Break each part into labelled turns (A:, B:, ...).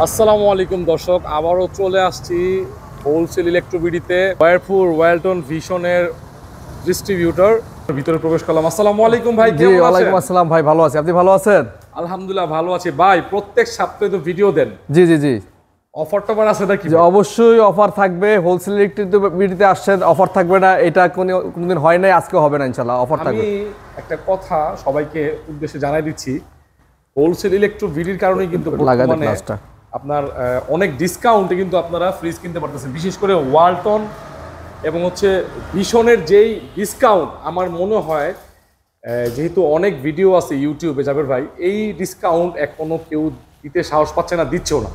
A: আসসালামু আলাইকুম দর্শক, আবারও চলে আসছি হোলসেল ইলেকট্রোবিডিতে। ওয়ারপুল ওয়ালটন ভিশনের ডিস্ট্রিবিউটর ভিতরে প্রবেশ করলাম। আসসালামু আলাইকুম ভাই,
B: জি ওয়ালাইকুম আসসালাম ভাই, ভালো আছি, আপনি ভালো আছেন?
A: আলহামদুলিল্লাহ ভালো আছি ভাই। প্রত্যেক সপ্তাহে তো ভিডিও দেন,
B: জি জি জি
A: অফার টফার আছে নাকি?
B: অবশ্যই অফার থাকবে। হোলসেল ইলেকট্রিসিটিতে আসছেন, অফার থাকবে না এটা কোনোদিন হয় নাই, আজকে হবে না, ইনশাআল্লাহ অফার থাকবে।
A: আমি একটা কথা সবাইকে উদ্দেশ্যে জানাই দিচ্ছি, হোলসেল ইলেকট্রোবিডির কারণে কিন্তু বর্তমানে আপনার অনেক ডিসকাউন্টে কিন্তু আপনারা ফ্রিজ কিনতে পারতেছেন। বিশেষ করে ওয়ালটন এবং হচ্ছে ভিশনের যেই ডিসকাউন্ট, আমার মনে হয় যেহেতু অনেক ভিডিও আছে ইউটিউবে জাবের ভাই, এই ডিসকাউন্ট এখনো কেউ দিতে সাহস পাচ্ছে না, দিচ্ছেও না।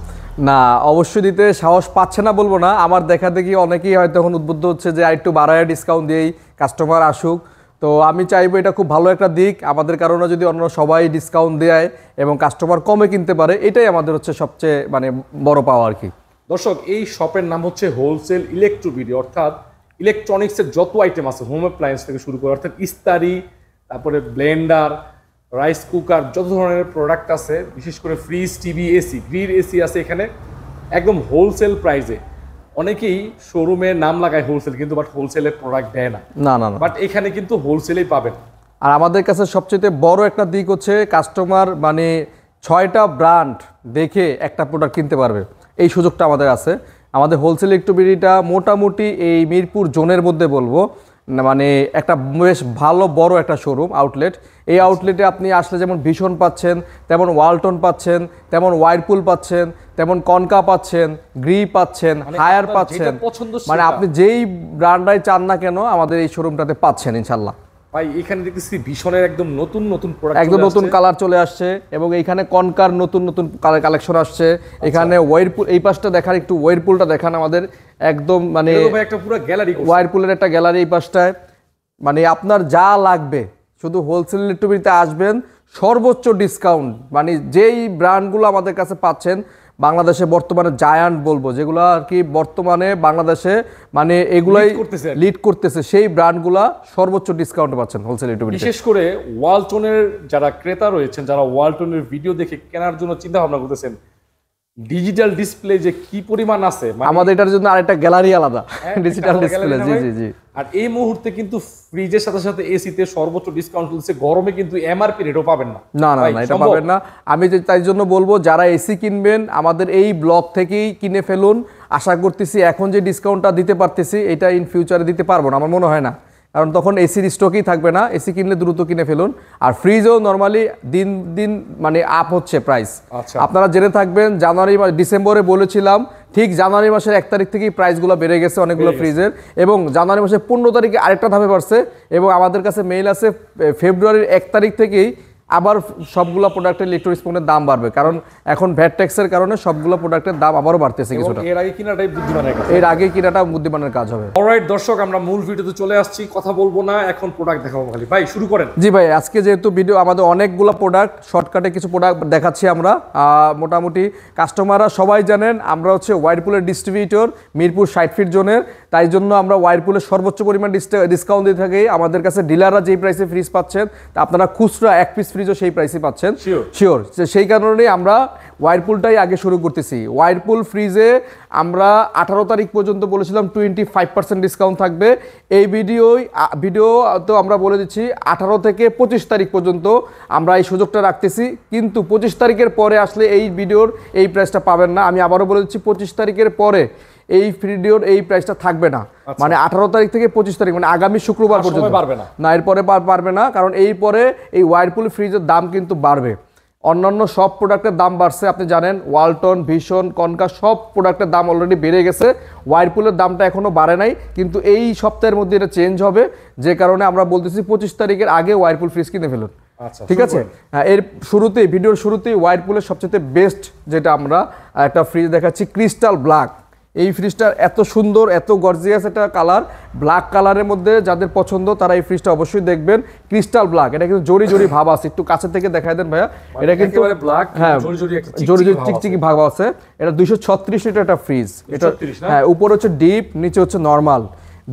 B: না, অবশ্যই দিতে সাহস পাচ্ছে না বলবো না, আমার দেখা দেখি অনেকেই হয়তো এখন উদ্বুদ্ধ হচ্ছে যে একটু বাড়ায় ডিসকাউন্ট দিয়েই কাস্টমার আসুক। তো আমি চাইবো এটা খুব ভালো একটা দিক আমাদের, কারণে যদি অন্য সবাই ডিসকাউন্ট দেয় এবং কাস্টমার কমে কিনতে পারে, এটাই আমাদের হচ্ছে সবচেয়ে বড় পাওয়া আর কি।
A: দর্শক, এই শপের নাম হচ্ছে হোলসেল ইলেকট্রোবিডি, অর্থাৎ ইলেকট্রনিক্সের যত আইটেম আছে, হোম অ্যাপ্লায়েন্স থেকে শুরু করে, অর্থাৎ ইস্তারি, তারপরে ব্লেন্ডার, রাইস কুকার, যত ধরনের প্রোডাক্ট আছে, বিশেষ করে fridge, TV, AC, grill AC আছে এখানে একদম হোলসেল প্রাইসে। অনেকেই শোরুমে নাম লাগায় হোলসেল, কিন্তু বাট হোলসেলের প্রোডাক্ট দেয় না, বাট এখানে কিন্তু হোলসেলেই পাবেন।
B: আর আমাদের কাছে সবচেয়ে বড় একটা দিক হচ্ছে কাস্টমার 6টা ব্র্যান্ড দেখে একটা প্রোডাক্ট কিনতে পারবে, এই সুযোগটা আমাদের আছে। আমাদের হোলসেল ইলেকট্রোবিডিটা মোটামুটি এই মিরপুর জোনের মধ্যে বলবো, একটা বেশ ভালো বড় একটা শোরুম আউটলেট। এই আউটলেটে আপনি আসলে যেমন ভিশন পাচ্ছেন, তেমন ওয়ালটন পাচ্ছেন, তেমন ওয়ারপুল পাচ্ছেন, তেমন কনকা পাচ্ছেন, গ্রি পাচ্ছেন, হায়ার পাচ্ছেন, আপনি যেই ব্র্যান্ডাই চান না কেন আমাদের এই শোরুমটাতে পাচ্ছেন ইনশাল্লাহ।
A: ভাই এখানে দেখতেছি ভিশনের একদম নতুন নতুন প্রোডাক্ট,
B: একদম নতুন কালার চলে আসছে, এবং এইখানে কনকার নতুন নতুন কালার কালেকশন আসছে। এখানে ওয়ারপুল, এই পাশটা দেখান, একটু ওয়ারপুলটা দেখান আমাদের, একদম
A: একটা পুরো গ্যালারি,
B: ওয়ারপুলের একটা গ্যালারি এই পাশটায়। আপনার যা লাগবে শুধু হোলসেল ইলেকট্রোবিডিতে আসবেন, সর্বোচ্চ ডিসকাউন্ট, যেই ব্র্যান্ডগুলো আমাদের কাছে পাচ্ছেন বাংলাদেশে বর্তমানে জায়ান্ট বলবো, যেগুলো আর কি বর্তমানে বাংলাদেশে এগুলাই লিড করতেছে, সেই ব্র্যান্ডগুলো সর্বোচ্চ ডিসকাউন্ট পাচ্ছেন হোলসেল ইলেকট্রোবিডিতে।
A: বিশেষ করে ওয়ালটনের যারা ক্রেতা রয়েছেন, যারা ওয়ালটনের ভিডিও দেখে কেনার জন্য চিন্তা ভাবনা করতেছেন, ডিজিটাল ডিসপ্লে যে কি পরিমাণ আছে,
B: আমাদের এটার জন্য আরেকটা গ্যালারি আলাদা ডিজিটাল ডিসপ্লে। জি জি জি।
A: আর এই মুহূর্তে কিন্তু ফ্রিজের সাথে সাথে এসিতে সর্বোচ্চ ডিসকাউন্ট চলছে, গরমে কিন্তু এমআরপি রেটও পাবেন না।
B: না না না, এটা পাবেন না। আমি তাই জন্য বলবো, যারা এসি কিনবেন আমাদের এই ব্লক থেকেই কিনে ফেলুন। আশা করতেছি এখন যে ডিসকাউন্টটা দিতে পারতেছি, এটা ইন ফিউচারে দিতে পারবো না, আমার মনে হয় না, কারণ তখন এসির স্টকই থাকবে না। এসি কিনলে দ্রুত কিনে ফেলুন। আর ফ্রিজও নর্মালি দিন দিন আপ হচ্ছে প্রাইস। আপনারা জেনে থাকবেন, ডিসেম্বরে বলেছিলাম, ঠিক জানুয়ারি মাসের 1 তারিখ থেকেই প্রাইসগুলো বেড়ে গেছে অনেকগুলো ফ্রিজের, এবং জানুয়ারি মাসের 15 তারিখে আরেকটা ধাপে বাড়ছে, এবং আমাদের কাছে মেইল আছে ফেব্রুয়ারির 1 তারিখ থেকেই আবার সবগুলো প্রোডাক্টের ইলেকট্রনিক্স পণ্যের দাম বাড়বে, কারণ এখন ভ্যাট ট্যাক্সের কারণে সবগুলো প্রোডাক্টের দাম আবারও বাড়তেছে কিছুটা।
A: এর আগে
B: কিনাটা বুদ্ধিমানের কাজ হবে।
A: অলরাইট দর্শক, আমরা মূল ভিডিওতে চলে আসছি, কথা বলবো না, এখন প্রোডাক্ট দেখাবো খালি। ভাই শুরু করেন।
B: জি ভাই, আজকে যেহেতু ভিডিও আমাদের অনেকগুলো প্রোডাক্ট, শর্টকাটে কিছু প্রোডাক্ট দেখাচ্ছি আমরা। মোটামুটি কাস্টমাররা সবাই জানেন আমরা হচ্ছে ওয়ারপুলের ডিস্ট্রিবিউটর মিরপুর 60 ফিট জোনের, তাই জন্য আমরা ওয়ারপুলের সর্বোচ্চ পরিমাণ ডিসকাউন্ট দিয়ে থাকি। আমাদের কাছে ডিলাররা যেই প্রাইসে ফ্রিজ পাচ্ছেন, আপনারা খুচরা 1 পিস ফ্রিজও সেই প্রাইসে পাচ্ছেন শিওর। সেই কারণেই আমরা ওয়ারপুলটাই আগে শুরু করতেছি। ওয়ারপুল ফ্রিজে আমরা 18 তারিখ পর্যন্ত বলেছিলাম 25% ডিসকাউন্ট থাকবে। এই ভিডিও তো আমরা বলে দিচ্ছি 18 থেকে 25 তারিখ পর্যন্ত আমরা এই সুযোগটা রাখতেছি, কিন্তু 25 তারিখের পরে আসলে এই ভিডিওর এই প্রাইসটা পাবেন না। আমি আবারও বলে দিচ্ছি, 25 তারিখের পরে এই ভিডিওর এই প্রাইসটা থাকবে না। 18 তারিখ থেকে 25 তারিখ, আগামী শুক্রবার পর্যন্ত পারবে না, এরপরে পারবে না, কারণ এই পরে এই ওয়ারপুল ফ্রিজের দাম কিন্তু বাড়বে। অন্যান্য সব প্রোডাক্টের দাম বাড়ছে, আপনি জানেন, ওয়ালটন, ভিশন, কনকা সব প্রোডাক্টের দাম অলরেডি বেড়ে গেছে। ওয়ারপুলের দামটা এখনো বাড়ে নাই, কিন্তু এই সপ্তাহের মধ্যে এটা চেঞ্জ হবে, যে কারণে আমরা বলতেছি 25 তারিখের আগে ওয়ারপুল ফ্রিজ কিনে ফেলুন। ঠিক আছে। এর শুরুতেই, ভিডিওর শুরুতেই ওয়ারপুলের সবচেয়ে বেস্ট যেটা আমরা একটা ফ্রিজ দেখাচ্ছি, ক্রিস্টাল ব্ল্যাক। এই ফ্রিজটা এত সুন্দর, এত গর্জিয়াস একটা কালার, ব্ল্যাক কালারের মধ্যে যাদের পছন্দ তারা এই ফ্রিজটা অবশ্যই দেখবেন। ক্রিস্টাল ব্ল্যাক, এটা কিন্তু জড়ি জড়ি ভাব আছে, একটু কাছে থেকে দেখাই দেন ভাইয়া। এটা কিন্তু হ্যাঁ জড়ি জড়ি চিকচিকি ভাব আছে। এটা 236 লিটার একটা ফ্রিজ। এটা হ্যাঁ, উপর হচ্ছে ডিপ, নিচে হচ্ছে নর্মাল।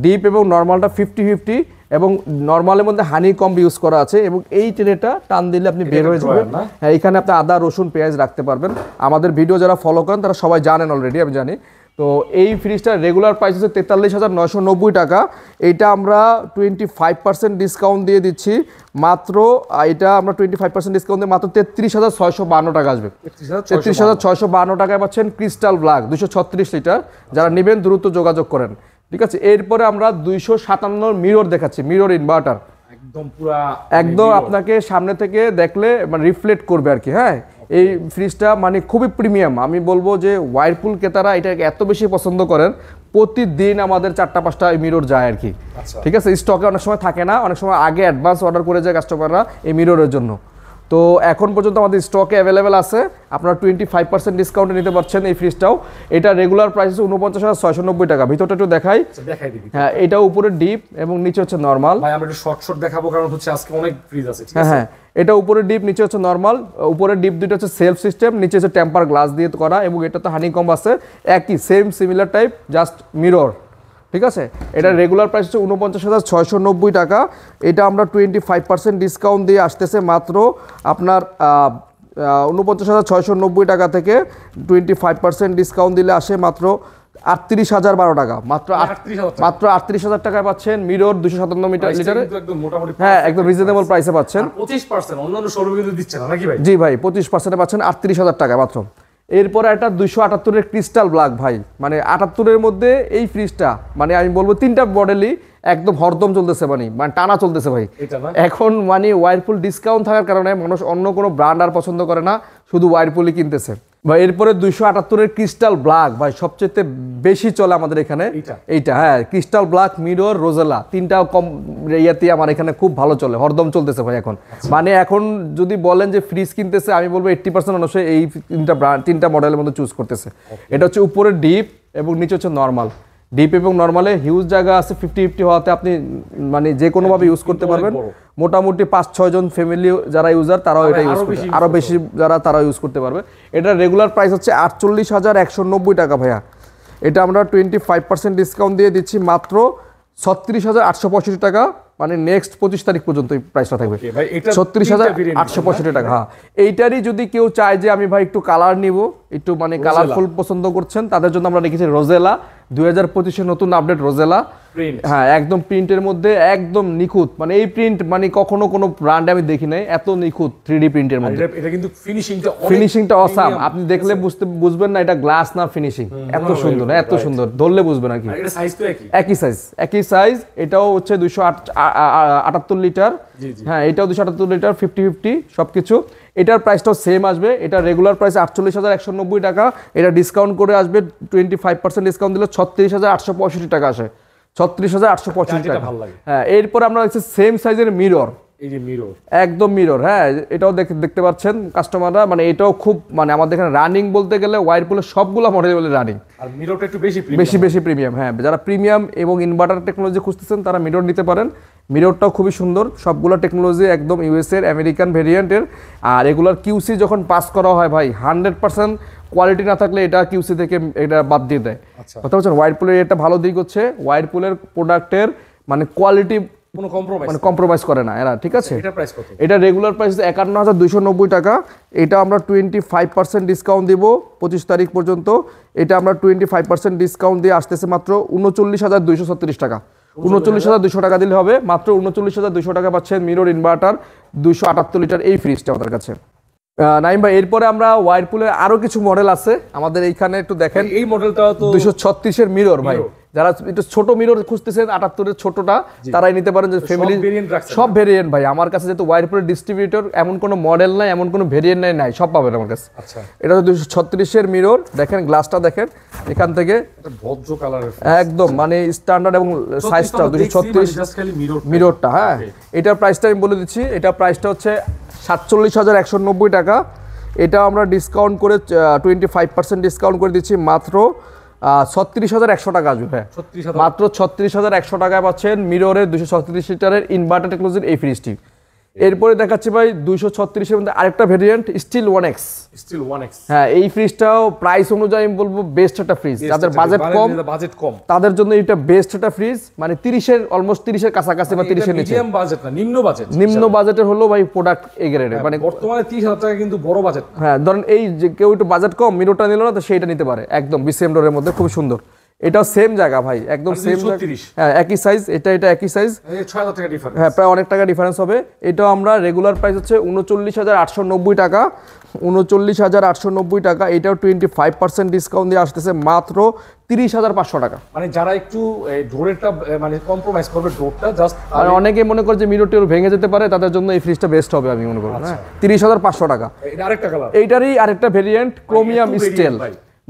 B: ডিপ এবং নর্মালটা 50-50, এবং নর্মালের মধ্যে হানি কম ইউজ করা আছে এবং এই ট্রেটা টান দিলে আপনি বের হয়ে যাবেন। হ্যাঁ, এখানে আপনি আদা রসুন পেঁয়াজ রাখতে পারবেন। আমাদের ভিডিও যারা ফলো করেন তারা সবাই জানেন অলরেডি, আমি জানি। তো এই ফ্রিজটার রেগুলার প্রাইস হচ্ছে 43,990 টাকা। এইটা আমরা 25% ডিসকাউন্ট দিয়ে দিচ্ছি মাত্র, এটা আমরা 25% ডিসকাউন্ট দিয়ে মাত্র 33,652 টাকা আসবে। 33,652 টাকায় পাচ্ছেন ক্রিস্টাল ব্ল্যাক 236 লিটার। যারা নেবেন দ্রুত যোগাযোগ করেন, ঠিক আছে। এরপরে আমরা 257 মিরর দেখাচ্ছি, মিরর ইনভার্টার একদম আপনাকে সামনে থেকে দেখলে মানে রিফ্লেক্ট করবে আর কি। হ্যাঁ, এই ফ্রিজটা মানে খুবই প্রিমিয়াম। আমি বলবো যে ওয়ারপুল ক্রেতারা এটা এত বেশি পছন্দ করেন, প্রতিদিন আমাদের 4-5টা মিরর যায় আর কি। ঠিক আছে, স্টকে অনেক সময় থাকে না, অনেক সময় আগে অ্যাডভান্স অর্ডার করে যায় কাস্টমাররা এই মিররের জন্য। তো এখন পর্যন্ত আমাদের স্টকে অ্যাভেলেবেল আছে, আপনারা 25% ডিসকাউন্টে নিতে পারছেন এই ফ্রিজটাও। এটা রেগুলার প্রাইস হচ্ছে 49,690 টাকা। ভিতরটা একটু দেখাই। হ্যাঁ, এটা উপরে ডিপ এবং নিচে হচ্ছে নরমাল।
A: ভাই আমরা একটু শর্ট দেখাবো কারণ হচ্ছে আজকে অনেক ফ্রিজ আছে, ঠিক আছে।
B: হ্যাঁ, এটা উপরে ডিপ নিচে হচ্ছে নরমাল। উপরে ডিপ দুটো হচ্ছে সেলফ সিস্টেম, নিচে হচ্ছে টেম্পার গ্লাস দিয়ে করা এবং এটা তো হানিকম্ব আছে, একই same similar type, just mirror, ঠিক আছে। এটা রেগুলার প্রাইস হচ্ছে 49,690 টাকা। এটা আমরা 25% ডিসকাউন্ট দিয়ে আসতেছে মাত্র আপনার 49,690 টাকা থেকে 25% ডিসকাউন্ট দিলে আসে মাত্র 38,012 টাকা। মাত্র 38,000 টাকায় পাচ্ছেন মিরর 257 লিটারে। হ্যাঁ, একদম রিজনেবল প্রাইসে পাচ্ছেন।
A: 25% অন্যান্য শোরুমে কিন্তু দিচ্ছে না নাকি ভাই?
B: জি ভাই, 25% পাচ্ছেন 38,000 টাকা মাত্র। এরপরে একটা 278 ক্রিস্টাল ব্ল্যাক ভাই, মানে 78 মধ্যে এই ফ্রিজটা মানে আমি বলবো 3টা মডেলই একদম হরদম চলতেছে, মানে টানা চলতেছে ভাই এখন। মানে ওয়ারপুল ডিসকাউন্ট থাকার কারণে মানুষ অন্য কোনো ব্র্যান্ড আর পছন্দ করে না, শুধু ওয়ারপুলই কিনতেছে ভাই। এরপরে 278 ক্রিস্টাল ব্ল্যাক ভাই সবচেয়ে বেশি চলে আমাদের এখানে এইটা। হ্যাঁ, ক্রিস্টাল ব্ল্যাক, মিরর, রোজেলা, 3টা কম ইয়াতে আমার এখানে খুব ভালো চলে, হরদম চলতেছে ভাই এখন। মানে এখন যদি বলেন যে ফ্রিজ কিনতেছে, আমি বলবো 80% মানুষ এই 3টা মডেলের মধ্যে চুজ করতেছে। এটা হচ্ছে উপরে ডিপ এবং নিচে হচ্ছে নর্মাল। ডিপ এবং নর্মালে হিউজ জায়গা আছে, 50-50 হওয়াতে আপনি মানে যে কোনোভাবে ইউজ করতে পারবেন। মোটামুটি 5-6 জন ফ্যামিলি যারা ইউজার তারাও এটা ইউজ করবে, আরও বেশি যারা তারাও ইউজ করতে পারবে। এটা রেগুলার প্রাইস হচ্ছে 48,190 টাকা ভাইয়া। এটা আমরা 25% ডিসকাউন্ট দিয়ে দিচ্ছি মাত্র 36,865 টাকা। মানে নেক্সট 25 তারিখ পর্যন্ত এই প্রাইসটা থাকবে, 36,865 টাকা। হ্যাঁ, এইটারই যদি কেউ চায় যে আমি ভাই একটু কালার নিব, একটু মানে কালারফুল পছন্দ করছেন, তাদের জন্য আমরা রেখেছি রোজেলা 2025-এর নতুন আপডেট রোজেলা। হ্যাঁ, একদম প্রিন্টের মধ্যে একদম নিখুঁত, মানে এই প্রিন্ট মানে কখনো কোনো ব্র্যান্ডে আমি দেখি নাই এত নিখুঁত 3D প্রিন্টের মধ্যে।
A: এটা কিন্তু
B: ফিনিশিংটা অসাম, আপনি দেখলে বুঝবেন না এটা গ্লাস না ফিনিশিং, এত সুন্দর, এত সুন্দর, ধরলে বুঝবেন আর কি। একই সাইজ, এটাও হচ্ছে 278 লিটার। হ্যাঁ, এটাও 278 লিটার, 50-50 সবকিছু। এটার প্রাইসটাও সেম আসবে। এটা রেগুলার প্রাইস 48,190 টাকা। এটা ডিসকাউন্ট করে আসবে 25% ডিসকাউন্ট দিলে 36,865 টাকা আসে, 36,865 টাকা। হ্যাঁ, এরপর আমরা হচ্ছে সেম সাইজের মিরর,
A: এই যে মিরর,
B: একদম মিরর। হ্যাঁ, এটাও দেখতে পাচ্ছেন কাস্টমাররা, মানে এটাও খুব মানে আমাদের এখানে রানিং বলতে গেলে ওয়ারপুলের সবগুলো মডেল রানিং, আর মিররটা একটু বেশি প্রিমিয়াম। হ্যাঁ, যারা প্রিমিয়াম এবং ইনভার্টার টেকনোলজি খুঁজতেছেন তারা মিরর নিতে পারেন। মিররটাও খুবই সুন্দর, সবগুলো টেকনোলজি একদম ইউএসএর আমেরিকান ভেরিয়েন্টের। আর এগুলোর কিউসি যখন পাস করা হয় ভাই, 100% কোয়ালিটি না থাকলে এটা কিউসি থেকে এটা বাদ দিয়ে দেয়। কথা বলছেন, ওয়ারপুলের এটা ভালো দিক হচ্ছে ওয়ারপুলের প্রোডাক্টের মানে কোয়ালিটি মানে কম্প্রোমাইজ করে না এরা, ঠিক আছে। এটা রেগুলার প্রাইস 51,290 টাকা। এটা আমরা 25% ডিসকাউন্ট দিব 25 তারিখ পর্যন্ত। এটা আমরা 25% ডিসকাউন্ট দিয়ে আসতেছে মাত্র 39,236 টাকা। 39,200 টাকা দিলে হবে, মাত্র 39,200 টাকা পাচ্ছেন মিরর ইনভার্টার 278 লিটার এই ফ্রিজটা আমাদের কাছে। নাইম ভাই, এরপরে আমরা ওয়ারপুলের আরো কিছু মডেল আছে আমাদের এইখানে, একটু দেখেন। এই মডেলটা তো 236-এর মিরর ভাই, যারা একটু ছোট মিরর খুঁজতেছেন 78-এর ছোটটা, তারাই নিতে পারেন। যে ফ্যামিলি সব ভেরিয়েন্ট ভাই আমার কাছে, যেহেতু ওয়ারপুলের ডিস্ট্রিবিউটর, এমন কোনো মডেল নাই, এমন কোনো ভেরিয়েন্ট নাই, সব পাবেন আমার কাছে। এটা 236-এর মিরর, দেখেন গ্লাসটা দেখেন এখান থেকে, ভদ্র কালারের একদম মানে স্ট্যান্ডার্ড এবং সাইজটা 236 মিররটা। হ্যাঁ, এটার প্রাইসটা আমি বলে দিচ্ছি। এটা প্রাইসটা হচ্ছে 47,190 টাকা। এটা আমরা ডিসকাউন্ট করে 25% ডিসকাউন্ট করে দিচ্ছি মাত্র 36,100 টাকা আসবে। হ্যাঁ, মাত্র 36,100 টাকায় পাচ্ছেন মিররের 236 লিটারের ইনভার্টার টেকনোলজির এই ফ্রিজটি। এরপরে দেখাচ্ছি ভাই 236 এর মধ্যে আরেকটা variant still 1X।
A: Still 1X।
B: হ্যাঁ, এই ফ্রিজটাও প্রাইস অনুযায়ী আমি বলবো বেস্ট একটা ফ্রিজ। যাদের বাজেট কম তাদের জন্য এটা বেস্ট একটা ফ্রিজ, মানে 30 এর অলমোস্ট 30 এর কাছাকাছি বা 30 এর নিচে।
A: মিডিয়াম বাজেট না, নিম্ন
B: বাজেটের হলো ভাই প্রোডাক্ট এ গ্রেডের, মানে
A: বর্তমানে 30,000 টাকা কিন্তু বড় বাজেট।
B: হ্যাঁ, ধরেন এই যে কেউ একটু বাজেট কম মিরোটা নিল না, তো সেইটা নিতে পারে একদম বিসিএম ডোরের মধ্যে, খুব সুন্দর। এটাও সেম জায়গা ভাই, একদম সেম। হ্যাঁ, একই সাইজ, এটা একই সাইজ।
A: 6,000 টাকা ডিফারেন্স।
B: হ্যাঁ, প্রায় অনেক টাকা ডিফারেন্স হবে। এটাও আমরা রেগুলার প্রাইস হচ্ছে 39,890 টাকা, 39,890 টাকা। এটাও 25% ডিসকাউন্ট দিয়ে আসতেছে মাত্র 30,500 টাকা।
A: মানে যারা একটু ডোরেরটা মানে কম্প্রোমাইজ করবে, ডোরটা জাস্ট,
B: আর অনেকে মনে করে যে মিরর টিরর ভেঙে যেতে পারে, তাদের জন্য এই ফ্রিজটা বেস্ট হবে আমি মনে করি। হ্যাঁ, 30,500 টাকা।
A: এটা আরেকটা কালার,
B: এইটারই আরেকটা ভেরিয়েন্ট ক্রোমিয়াম স্টিল।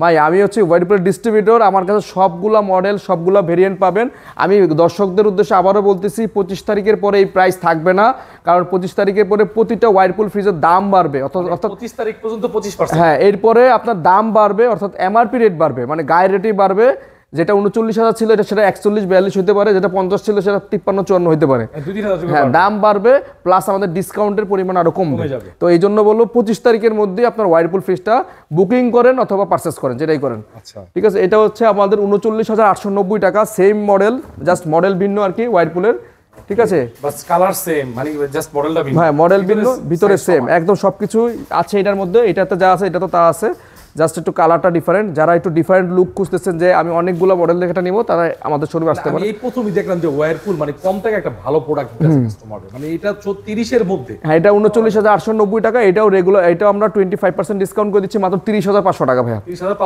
B: ভাই আমি হচ্ছে ওয়াইডপুলের ডিস্ট্রিবিউটর, আমার কাছে সবগুলা মডেল সবগুলা ভেরিয়েন্ট পাবেন। আমি দর্শকদের উদ্দেশ্যে আবারও বলতেছি 25 তারিখের পরে এই প্রাইস থাকবে না, কারণ 25 তারিখের পরে প্রতিটা ওয়াইডপুল ফ্রিজের দাম বাড়বে, অর্থাৎ
A: 25 তারিখ পর্যন্ত 25%।
B: হ্যাঁ, এরপরে আপনার দাম বাড়বে, অর্থাৎ এমআরপি রেট বাড়বে, মানে গায়ের রেটই বাড়বে। যেটা 39,000 ছিল এটা সেটা 41-42 হতে পারে, যেটা 50 ছিল সেটা 53-54 হতে পারে। হ্যাঁ, দাম বাড়বে, প্লাস আমাদের ডিসকাউন্টের পরিমাণ আরো কমবে। তো এই জন্য বলবো 25 তারিখের মধ্যে আপনার ওয়াইরপুল ফ্রিজটা বুকিং করেন অথবা পারচেস করেন, যেটাই করেন। ঠিক আছে, এটা হচ্ছে আমাদের 39,890 টাকা, সেম মডেল, জাস্ট মডেল ভিন্ন আর কি ওয়াইরপুলের। ঠিক আছে,
A: বাস কালার সেম, মানে জাস্ট মডেলটা ভিন্ন।
B: হ্যাঁ, মডেল ভিন্ন, ভিতরে সেম, একদম সবকিছু আছে এটার মধ্যে। এটাতে যা আছে এটা তো তা আছে, জাস্ট একটু কালারটা ডিফারেন্ট। যারা একটু ডিফারেন্ট লুক খুঁজতেছেন যে আমি অনেকগুলো মডেল দেখে নিব, তারা আমাদের শোরুমে আসতে পারে।
A: আমি এই প্রথমই দেখলাম যে ওয়ারপুল মানে কম টাকা একটা ভালো প্রোডাক্ট দিতেছে কাস্টমারদের, মানে এটা 30 এর মধ্যে।
B: হ্যাঁ, এটা 39,890 টাকা। এটাও রেগুলার, এটাও আমরা 25% ডিসকাউন্ট করে দিচ্ছি মাত্র 30,500 টাকা ভাইয়া।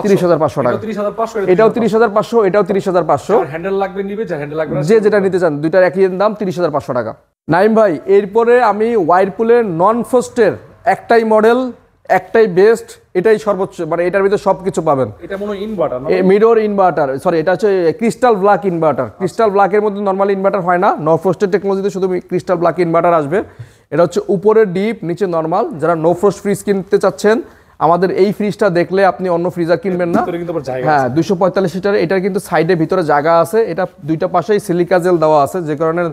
A: 30,500
B: টাকা।
A: 30,500,
B: এটাও 30,500, এটাও 30,500।
A: হ্যান্ডেল লাগবে নিবে, যা হ্যান্ডেল লাগবে না
B: যে যেটা নিতে চান, দুইটার একই দাম 30,500 টাকা। নাইম ভাই, এরপরে আমি ওয়াইরপুলের নন ফ্রস্টের একটাই মডেল, একটাই বেস্ট, এটাই সর্বোচ্চ, মানে এটার ভিতরে সবকিছু পাবেন।
A: এটা মনে হয় ইনভার্টার না,
B: মিরর ইনভার্টার, সরি এটা হচ্ছে ক্রিস্টাল ব্ল্যাক ইনভার্টার। ক্রিস্টাল ব্ল্যাকের মধ্যে নরমাল ইনভার্টার হয় না, নো ফ্রস্টের টেকনোলজিতে শুধু ক্রিস্টাল ব্ল্যাক ইনভার্টার আসবে। এটা হচ্ছে উপরে ডিপ, নিচে নরমাল। যারা নো ফ্রস্ট ফ্রিজ কিনতে চাচ্ছেন, আমাদের এই ফ্রিজটা দেখলে আপনি অন্য ফ্রিজার কিনবেন না। হ্যাঁ, 245 লিটার। এটার কিন্তু সাইডে ভিতরে জায়গা আছে, এটা দুইটা পাশেই সিলিকা জেল দেওয়া আছে, যে কারণে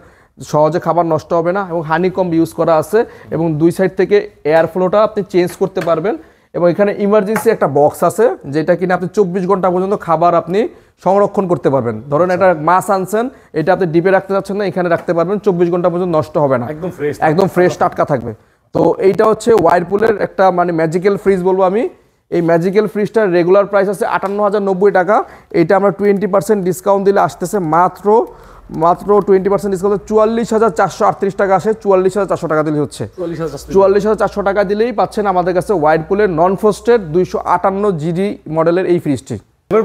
B: সহজে খাবার নষ্ট হবে না, এবং হানিকম্ব ইউজ করা আছে, এবং দুই সাইড থেকে এয়ার ফ্লোটা আপনি চেঞ্জ করতে পারবেন। এবং এখানে ইমার্জেন্সি একটা বক্স আছে, যেটা কিনা আপনি 24 ঘন্টা পর্যন্ত খাবার আপনি সংরক্ষণ করতে পারবেন। ধরুন এটা মাছ আনছেন, এটা আপনি ডিপে রাখতে চাচ্ছেন না, এখানে রাখতে পারবেন, 24 ঘন্টা পর্যন্ত নষ্ট হবে না, একদম ফ্রেশ টাটকা থাকবে। তো এইটা হচ্ছে ওয়াইরপুলের একটা মানে ম্যাজিক্যাল ফ্রিজ বলবো আমি। এই ম্যাজিক্যাল ফ্রিজটার রেগুলার প্রাইস আছে 58,090 টাকা। এটা আমরা 20% ডিসকাউন্ট দিলে আসতেছে মাত্র 20% ডিসকাউন্ট 44,438 টাকা আসে। 44,400 টাকা দিলে হচ্ছে, 44,400 টাকা দিলেই পাচ্ছেন আমাদের কাছে ওয়াইরপুলের নন ফ্রস্টেড 258 জিডি মডেলের এই ফ্রিজটি।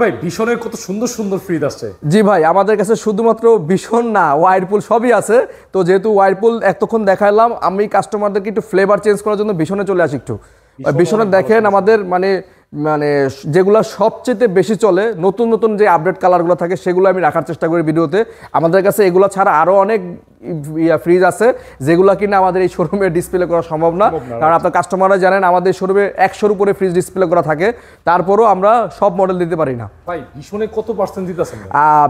A: ভাই ভীষণের কত সুন্দর সুন্দর ফ্রিজ আছে।
B: জি ভাই, আমাদের কাছে শুধুমাত্র ভীষণ না, ওয়াইরপুল সবই আছে। তো যেহেতু ওয়াইরপুল এতক্ষণ দেখালাম, আমি কাস্টমারদেরকে একটু ফ্লেভার চেঞ্জ করার জন্য ভীষণে চলে আসি একটু। ভীষণে দেখেন আমাদের মানে যেগুলো সবচেয়ে বেশি চলে, নতুন নতুন যে আপডেট কালারগুলো থাকে সেগুলো আমি রাখার চেষ্টা করি ভিডিওতে। আমাদের কাছে এগুলো ছাড়া আরও অনেক ফ্রিজ আছে যেগুলো কিনা আমাদের এই শোরুমে ডিসপ্লে করা সম্ভব না, কারণ আপনার কাস্টমাররা জানেন আমাদের শোরুমে 100-র উপরে ফ্রিজ ডিসপ্লে করা থাকে, তারপরও আমরা সব মডেল দিতে পারি না।
A: ভাই ভীষণে কত পার্সেন্ট দিতেছেন?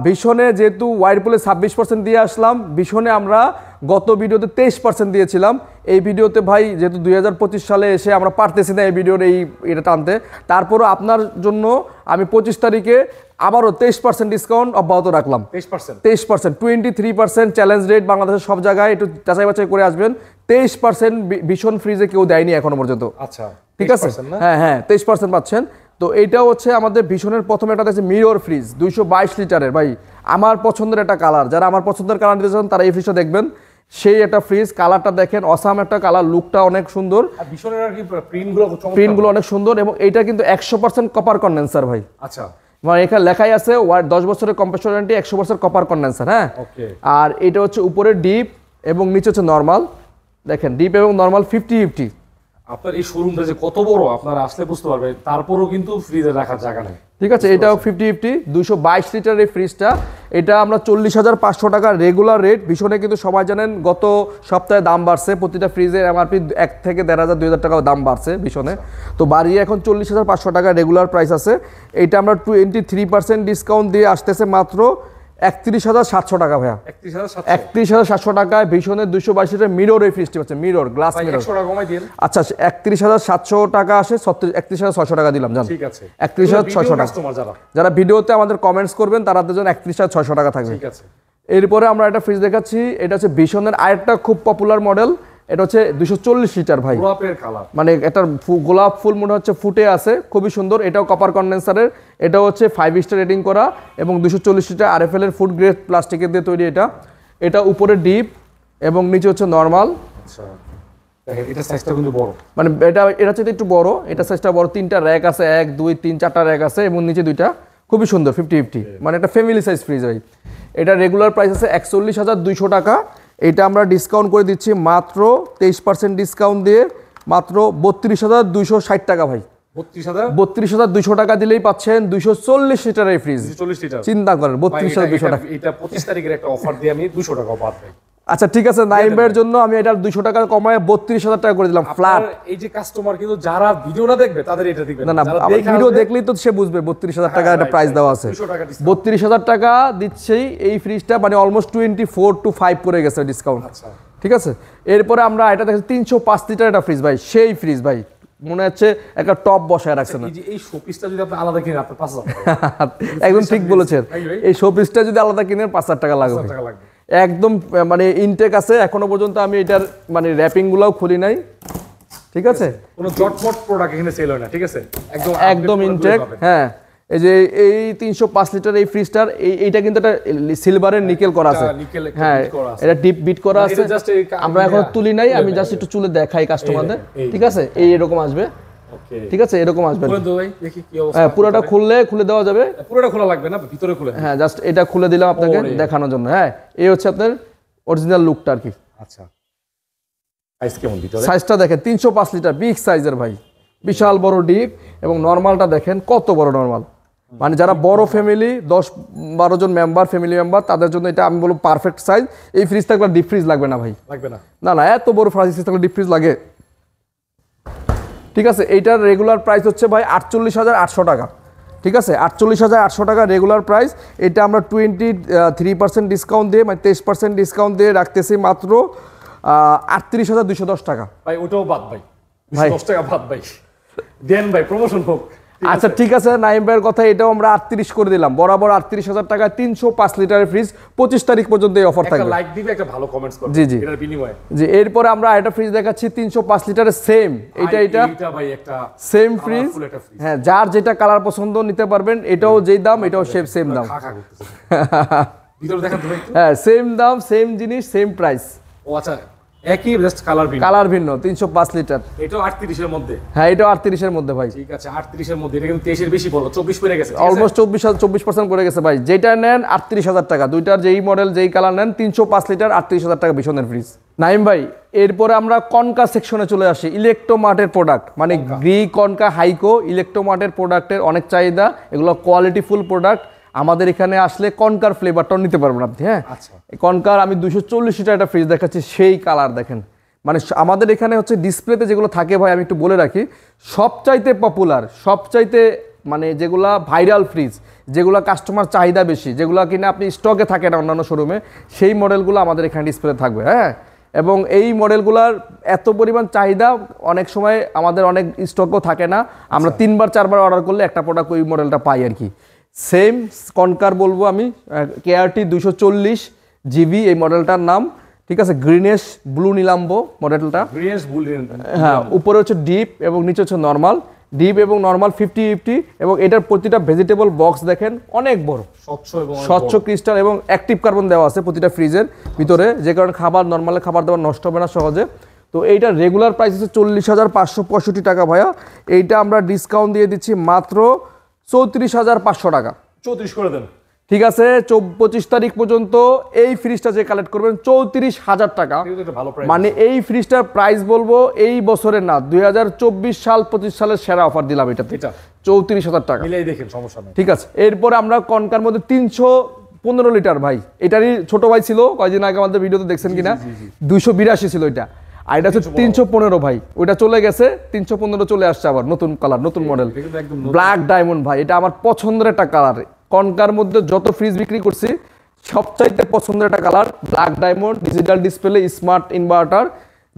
B: ভীষণে যেহেতু ওয়াইরপুলে 26% দিয়ে আসলাম, ভীষণে আমরা গত ভিডিওতে 23% দিয়েছিলাম। এই ভিডিওতে ভাই যেহেতু 2025 সালে এসে আমরা পারতেছি না এই ভিডিওর এটা টানতে, তারপরও আপনার জন্য আমি 25 তারিখে আবারও 23% ডিসকাউন্ট অব্যাহত রাখলাম। 23%, 23% চ্যালেঞ্জ রেট বাংলাদেশের সব জায়গায়, একটু যাচাই বাছাই করে আসবেন। 23% ভীষণ ফ্রিজে কেউ দেয়নি এখনো পর্যন্ত।
A: আচ্ছা,
B: ঠিক আছে, হ্যাঁ 23% পাচ্ছেন। তো এইটাও হচ্ছে আমাদের ভীষণের প্রথম একটা আছে মিরর ফ্রিজ 222 লিটারের। ভাই আমার পছন্দের একটা কালার, যারা আমার পছন্দের কালার নিতে চান তারা এই ফ্রিজটা দেখবেন। সেই একটা ফ্রিজ, কালারটা দেখেন অসাম একটা কালার, লুকটা অনেক সুন্দর, প্রিন্টগুলো অনেক সুন্দর, এবং এইটা কিন্তু 100% কপার কন্ডেন্সার ভাই।
A: আচ্ছা,
B: মানে এখানে লেখাই আছে 10 বছরের কম্প্রেসর ওয়ারেন্টি, 100% কপার কন্ডেন্সার। হ্যাঁ, আর এটা হচ্ছে উপরে ডিপ এবং নিচে হচ্ছে নর্মাল। দেখেন ডিপ এবং নর্মাল 50-50।
A: আপনার এই শোরুমটা যে কত বড় আপনারা আসলে বুঝতে পারবেন, তারপরেও কিন্তু ফ্রিজে রাখার জায়গা নেই।
B: ঠিক আছে, এটাও 50-50 222 লিটার এই ফ্রিজটা। এটা আমরা 40,500 টাকা রেগুলার রেট। ভীষণে কিন্তু সবাই জানেন গত সপ্তাহে দাম বাড়ছে, প্রতিটা ফ্রিজের এমআরপি 1 থেকে 1,500 2,000 টাকা দাম বাড়ছে ভীষণে। তো বাড়িয়ে এখন 40,500 টাকা রেগুলার প্রাইস আছে। এটা আমরা 23% ডিসকাউন্ট দিয়ে আসতেছে মাত্র 31,700 টাকা ভাইয়া,
A: 31,700
B: 31,700 টাকায় ভীষণের 222 লিটার মিরর এই ফ্রিজটি পাচ্ছেন, মিরর গ্লাস
A: ভাই,
B: মিরর।
A: 100 টাকা কমাই দিন।
B: আচ্ছা 31,700 টাকা আসে, 31,600 টাকা দিলাম জান।
A: ঠিক আছে,
B: 31,600 টাকা।
A: কাস্টমার যারা,
B: যারা ভিডিওতে আমাদের কমেন্টস করবেন তাদের জন্য 31,600 টাকা থাকবে।
A: ঠিক আছে।
B: এরপরে আমরা একটা ফ্রিজ দেখাচ্ছি, এটা হচ্ছে ভীষণের আরেকটা খুব পপুলার মডেল, এটা হচ্ছে 240 লিটার ভাই,
A: গোলাপের কালার,
B: মানে এটার গোলাপ ফুল মনে হচ্ছে ফুটে আছে, খুবই সুন্দর। এটাও কপার কন্ডেন্সারের, এটাও হচ্ছে 5 স্টার রেটিং করা এবং 240 লিটার আরএফএল এর ফুড গ্রেড প্লাস্টিকের দিয়ে তৈরি। এটা উপরে ডিপ এবং নিচে হচ্ছে নর্মাল।
A: আচ্ছা দেখেন এটা সাইজটা কিন্তু বড়,
B: মানে এটা হচ্ছে একটু বড়, এটা সাইজটা বড়, 3টা র‍্যাক আছে, 1 2 3 4টা র‍্যাক আছে এবং নিচে 2টা, খুবই সুন্দর 50-50, মানে একটা ফ্যামিলি সাইজ ফ্রিজ ভাই। এটা রেগুলার প্রাইস আছে 41,200 টাকা, এটা আমরা ডিসকাউন্ট করে দিচ্ছি মাত্র 23% ডিসকাউন্ট দিয়ে মাত্র 32,260 টাকা ভাই। 32,200 টাকা দিলেই পাচ্ছেন 240 লিটারের ফ্রিজ।
A: 240 লিটার,
B: চিন্তা করেন 32,200 টাকা।
A: এটা 25 তারিখের একটা অফার দিয়ে আমি 200 টাকা বাদ দেই।
B: আচ্ছা ঠিক আছে, নাইম ভাইয়ের জন্য আমি এটা 200 টাকা কমায় 32,000 টাকা করে দিলাম ফ্ল্যাট।
A: এই যে কাস্টমার কিন্তু যারা ভিডিওটা দেখবে তাদের এটা দিবেন
B: না, ভিডিও দেখলেই তো সে বুঝবে 32,000 টাকা একটা প্রাইস দেওয়া আছে। 32,000 টাকা দিচ্ছেই এই ফ্রিজটা, মানে অলমোস্ট 24 to 5 করে গেছে ডিসকাউন্ট।
A: আচ্ছা
B: ঠিক আছে, এরপরে আমরা এটা দেখছি 305 লিটার একটা ফ্রিজ ভাই, সেই ফ্রিজ ভাই মনে হচ্ছে একটা টপ বসায় রাখছে না।
A: এই যে এই শোপিসটা যদি আপনি আলাদা কিনেন আপনার 5,000
B: একদম ঠিক বলেছেন, এই শোপিসটা যদি আলাদা কিনেন 5,000 টাকা লাগবে একদম, মানে ইনটেক আছে এখনো পর্যন্ত। আমি এটার মানে র্যাপিং গুলাও খুলি নাই, ঠিক আছে,
A: কোনো জটপট প্রোডাক্ট এখানে সেল হয় না, ঠিক আছে,
B: একদম ইনটেক। হ্যাঁ, এই যে এই 305 লিটার এই ফ্রিজটার এইটা কিন্তু একটা সিলভারের নিকেল করা আছে। হ্যাঁ, এটা ডিপ বিট করা আছে, আমরা এখন তুলি নাই, আমি জাস্ট একটু চুলে দেখাই কাস্টমারদের। ঠিক আছে, এরকম আসবে, ঠিক আছে, এরকম আসবে। হ্যাঁ, পুরোটা খুলে দেওয়া যাবে,
A: পুরোটা খোলা লাগবে না, ভিতরে খুলে।
B: হ্যাঁ, জাস্ট এটা খুলে দিলাম আপনাকে দেখানোর জন্য। হ্যাঁ, এই হচ্ছে আপনার অরিজিনাল লুকটা আর কি।
A: আচ্ছা, সাইজ কেমন ভিতরে?
B: সাইজটা দেখেন 305 লিটার বিগ সাইজের ভাই, বিশাল বড় ডিপ এবং নরমালটা দেখেন কত বড় নরমাল, মানে যারা বড় ফ্যামিলি 10-12 জন মেম্বার ফ্যামিলি মেম্বার তাদের জন্য এটা আমি বলবো পারফেক্ট সাইজ। এই ফ্রিজ থাকলে ডিপ ফ্রিজ লাগবে না ভাই,
A: লাগবে না,
B: না এত বড় ফ্রিজ থাকলে ডিপ ফ্রিজ লাগে। ঠিক আছে, এইটার রেগুলার প্রাইস হচ্ছে ভাই 48,800 টাকা। ঠিক আছে, 48,800 টাকা রেগুলার প্রাইস। এটা আমরা 23% ডিসকাউন্ট দিয়ে, মানে 23% ডিসকাউন্ট দিয়ে রাখতেছি মাত্র 38,210 টাকা।
A: ভাই ওটাও বাদ ভাই, 10 টাকা বাদ ভাই, দেন ভাই প্রমোশন হোক।
B: আচ্ছা ঠিক আছে, নাইম ভাইয়ের কথা এটাও আমরা 38 করে দিলাম, বরাবর 38,000 টাকা 305 লিটারের ফ্রিজ। 25 তারিখ পর্যন্ত এই অফার থাকবে।
A: একটা লাইক দিবে, একটা ভালো কমেন্টস করবে
B: জি
A: এটার বিনিময়ে।
B: জি, এরপরে আমরা এটা ফ্রিজ দেখাচ্ছি 305 লিটারের সেম, এটা
A: ভাই একটা
B: সেম ফ্রিজ। হ্যাঁ, যার যেটা কালার পছন্দ নিতে পারবেন, এটাও যেই দাম এটাও সেম দাম।
A: ভিতরে দেখেন তো ভাই।
B: হ্যাঁ, সেম দাম সেম জিনিস সেম প্রাইস।
A: ও আচ্ছা, একই জাস্ট
B: কালার ভিন্ন। 305 লিটার,
A: এটাও 38 এর মধ্যে।
B: হ্যাঁ, এটাও 38 এর মধ্যে ভাই।
A: ঠিক আছে, 38 এর মধ্যে, এটা কিন্তু 23 এর বেশি বলো, 24 পড়ে গেছে,
B: অলমোস্ট 24% পড়ে গেছে ভাই। যেটা নেন 38,000 টাকা, দুইটার যেই মডেল যেই কালার নেন 305 লিটার 38,000 টাকা ভীষণের ফ্রিজ। নাইম ভাই, এরপরে আমরা কনকা সেকশনে চলে আসি। ইলেকট্রোমার্টের প্রোডাক্ট, মানে গ্রি, কনকা, হাইকো, ইলেকট্রোমার্টের প্রোডাক্টের অনেক চাহিদা, এগুলো কোয়ালিটিফুল প্রোডাক্ট। আমাদের এখানে আসলে কনকার ফ্লেভারটাও নিতে পারবেন আপনি। হ্যাঁ, কনকার আমি 240 লিটার একটা ফ্রিজ দেখাচ্ছি, সেই কালার দেখেন। মানে আমাদের এখানে হচ্ছে ডিসপ্লেতে যেগুলো থাকে ভাই, আমি একটু বলে রাখি, সবচাইতে পপুলার, সবচাইতে মানে যেগুলা ভাইরাল ফ্রিজ, যেগুলো কাস্টমার চাহিদা বেশি, যেগুলো কিনা আপনি স্টকে থাকে না অন্যান্য শোরুমে, সেই মডেলগুলো আমাদের এখানে ডিসপ্লে থাকবে। হ্যাঁ, এবং এই মডেলগুলোর এত পরিমাণ চাহিদা, অনেক সময় আমাদের অনেক স্টকও থাকে না, আমরা 3-4বার অর্ডার করলে একটা প্রোডাক্ট ওই মডেলটা পাই আর কি। সেম কনকার বলবো আমি, কেআরটি 240 জিবি এই মডেলটার নাম। ঠিক আছে, গ্রিনেশ ব্লু নিলাম্বো মডেলটা। হ্যাঁ, উপরে হচ্ছে ডিপ এবং নিচে হচ্ছে নর্মাল। ডিপ এবং নর্মাল 50-50, এবং এটার প্রতিটা ভেজিটেবল বক্স দেখেন অনেক বড়, স্বচ্ছ ক্রিস্টাল এবং অ্যাক্টিভ কার্বন দেওয়া আছে প্রতিটা ফ্রিজের ভিতরে, যে কারণে খাবার নর্মালি খাবার দাবার নষ্ট হবে না সহজে। তো এইটার রেগুলার প্রাইস হচ্ছে 40,565 টাকা ভাইয়া। এইটা আমরা ডিসকাউন্ট দিয়ে দিচ্ছি মাত্র 34,500 টাকা।
A: 34 করে দেন।
B: ঠিক আছে, 25 তারিখ পর্যন্ত এই ফ্রিজটা যে কালেক্ট করবেন 34,000 টাকা। মানে এই ফ্রিজটার প্রাইস বলবো এই বছরের না, 2024 সাল 25 সালের সেরা অফার দিলাম এটাতে, 34,000 টাকা। ঠিক আছে, এরপরে আমরা কনকার মধ্যে 315 লিটার ভাই, এটারই ছোট ভাই ছিল কয়েকদিন আগে আমাদের ভিডিওতে দেখছেন কিনা, 282 ছিল এটা, আর এটা হচ্ছে 315 ভাই। ওইটা চলে গেছে, 315 চলে আসছে আবার, নতুন কালার, নতুন মডেল, ব্ল্যাক ডায়মন্ড ভাই। এটা আমার পছন্দের একটা কালার। কনকার মধ্যে যত ফ্রিজ বিক্রি করছি সবচাইতে পছন্দের একটা colour black diamond, digital display, smart inverter.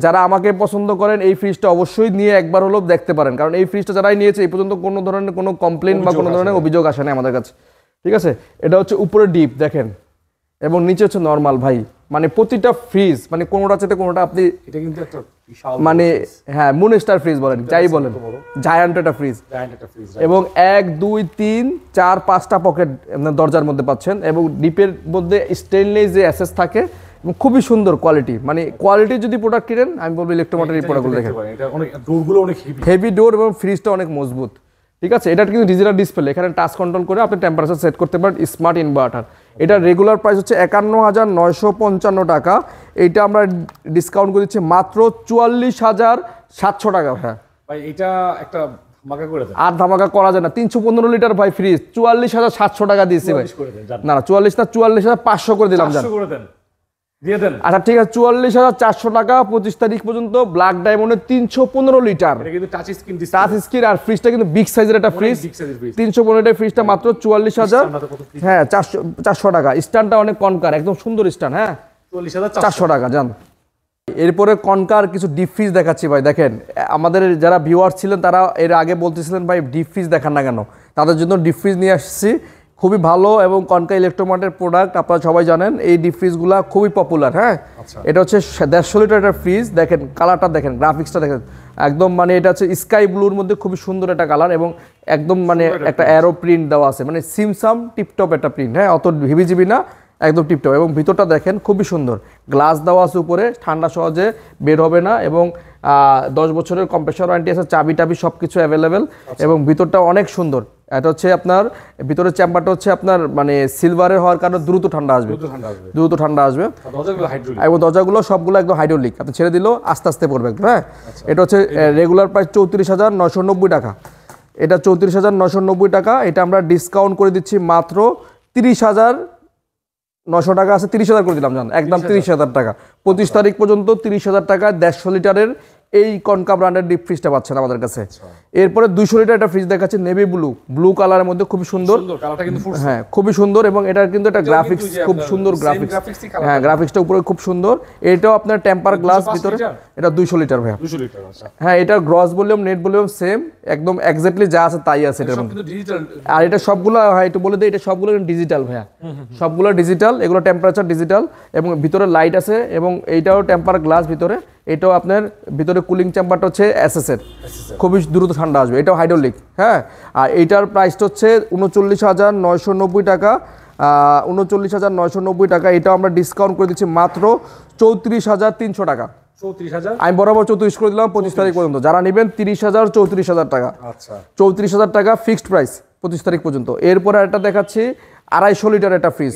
B: যারা আমাকে পছন্দ করেন এই ফ্রিজটা অবশ্যই নিয়ে একবার হলেও দেখতে পারেন, কারণ এই ফ্রিজটা যারাই নিয়েছে এই পর্যন্ত কোনো ধরনের কোনো কমপ্লেন বা কোনো ধরনের অভিযোগ আসে না আমাদের কাছে। ঠিক আছে, এটা হচ্ছে উপরে ডিপ দেখেন এবং নিচে হচ্ছে নর্মাল ভাই, মানে প্রতিটা ফ্রিজ মানে কোনোটা চেয়ে কোনোটা আপনি
A: এটা কিন্তু একটা বিশাল
B: মানে হ্যাঁ মুনস্টার ফ্রিজ বলেন যাই বলেন, জায়ান্ট একটা ফ্রিজ। এবং 1 2 3 4 5টা পকেট দরজার মধ্যে পাচ্ছেন এবং ডিপের মধ্যে স্টেনলেস যে অ্যাসেস থাকে এবং খুবই সুন্দর কোয়ালিটি। মানে কোয়ালিটি যদি প্রোডাক্ট কিনেন আমি বলবো ইলেকট্রোমার্টের এই প্রোডাক্টগুলো দেখেন,
A: এটা অনেক ডোরগুলো অনেক
B: হেভি ডোর এবং ফ্রিজটা অনেক মজবুত। ঠিক আছে, এটা কিন্তু ডিজিটাল ডিসপ্লে, এখানে টাচ কন্ট্রোল করে আপনি টেম্পারেচার সেট করতে পারেন, স্মার্ট ইনভার্টার। এটা রেগুলার প্রাইস হচ্ছে 51,955 টাকা, এইটা আমরা ডিসকাউন্ট করে দিচ্ছি মাত্র 44,700 টাকা। হ্যাঁ
A: ভাই এটা একটা ধামাকা করে দেন।
B: আর ধামাকা করা যায় না, 315 লিটার ভাই ফ্রিজ 44,700 টাকা দিয়েছি ভাই। না না 44 না 44,500 করে দিলাম জান,
A: করে দেন দিয়ে দেন।
B: আচ্ছা ঠিক আছে 44,400 টাকা 25 তারিখ পর্যন্ত ব্ল্যাক ডায়মন্ডের 315 লিটার
A: এটা কিন্তু touch screen display,
B: touch screen আর ফ্রিজটা কিন্তু বিগ সাইজের একটা ফ্রিজ।
A: বিগ সাইজের ফ্রিজ
B: 315 লিটার ফ্রিজটা মাত্র 44,000। হ্যাঁ 400 টাকা। স্ট্যান্ডটা অনেক কনকার, একদম সুন্দর স্ট্যান্ড। হ্যাঁ
A: 44,400
B: টাকা জান। এরপরে কনকার কিছু ডিপ ফ্রিজ দেখাচ্ছি ভাই। দেখেন আমাদের যারা ভিউয়ার ছিলেন তারা এর আগে বলতেছিলেন ভাই ডিপ ফ্রিজ দেখান না কেন, তাদের জন্য ডিপ ফ্রিজ নিয়ে আসছি, খুবই ভালো এবং কনকা ইলেকট্রোমার্টের প্রোডাক্ট। আপনারা সবাই জানেন এই ডিপ ফ্রিজগুলো খুবই পপুলার। হ্যাঁ এটা হচ্ছে 150 লিটার একটা ফ্রিজ। দেখেন কালারটা দেখেন, গ্রাফিক্সটা দেখেন, একদম মানে এটা হচ্ছে স্কাই ব্লুর মধ্যে খুবই সুন্দর একটা কালার এবং একদম মানে একটা অ্যারো প্রিন্ট দেওয়া আছে, মানে সিমসাম টিপটপ একটা প্রিন্ট। হ্যাঁ অত হিবিজিবি না, একদম টিপটপ। এবং ভিতরটা দেখেন খুবই সুন্দর, গ্লাস দেওয়া আছে উপরে, ঠান্ডা সহজে বের হবে না এবং 10 বছরের কম্প্রেসার ওয়ারেন্টি আছে, চাবি টাবি সব কিছু অ্যাভেলেবেল এবং ভিতরটা অনেক সুন্দর। এটা হচ্ছে আপনার ভিতরের চেম্বারটা হচ্ছে আপনার মানে সিলভারের হওয়ার কারণে দ্রুত ঠান্ডা আসবে, এবং দরজাগুলো সবগুলো একদম হাইড্রোলিক, আপনি ছেড়ে দিলেও আস্তে আস্তে পড়বে। হ্যাঁ এটা হচ্ছে রেগুলার প্রাইস 34,990 টাকা, এটা 34,990 টাকা। এটা আমরা ডিসকাউন্ট করে দিচ্ছি মাত্র 30,900 টাকা আছে, 30,000 করে দিলাম জান, একদম 30,000 টাকা। 25 তারিখ পর্যন্ত 30,000 টাকা 150 লিটারের এই কনকা ব্র্যান্ডের ডিপ ফ্রিজটা পাচ্ছেন আমাদের কাছে। এরপরে 200 লিটার একটা ফ্রিজ দেখাচ্ছে নেভি ব্লু কালারের মধ্যে, খুবই সুন্দর। হ্যাঁ খুবই সুন্দর এবং এটার কিন্তু একটা গ্রাফিক্স খুব সুন্দর, গ্রাফিক্স। হ্যাঁ গ্রাফিক্সটা উপরে খুব সুন্দর। এটাও আপনার টেম্পার গ্লাস ভিতরে, এটা 200 লিটার ভাইয়া। হ্যাঁ এটা gross volume net volume same, একদম এক্স্যাক্টলি যা আছে তাই আছে এটার মধ্যে। আর এটা সবগুলো হ্যাঁ একটু বলে দিই, এটা সবগুলো ডিজিটাল ভাইয়া, সবগুলো ডিজিটাল, এগুলো টেম্পারেচার ডিজিটাল এবং ভিতরে লাইট আছে এবং এইটাও টেম্পার গ্লাস ভিতরে। এটাও আপনার ভিতরে কুলিং চেম্বারটা হচ্ছে এসএসের, খুবই দ্রুত ঠান্ডা আসবে, এটাও হাইড্রোলিক। হ্যাঁ আর এইটার প্রাইসটা হচ্ছে 39,990 টাকা, 39,990 টাকা। এটাও আমরা ডিসকাউন্ট করে দিচ্ছি মাত্র 34,300 টাকা। আমি বরাবর 34 করে দিলাম 25 তারিখ পর্যন্ত, যারা নেবেন 30,000 34,000 টাকা। আচ্ছা 34,000 টাকা ফিক্সড প্রাইস 25 তারিখ পর্যন্ত। এরপরে একটা দেখাচ্ছি 250 লিটার একটা ফ্রিজ,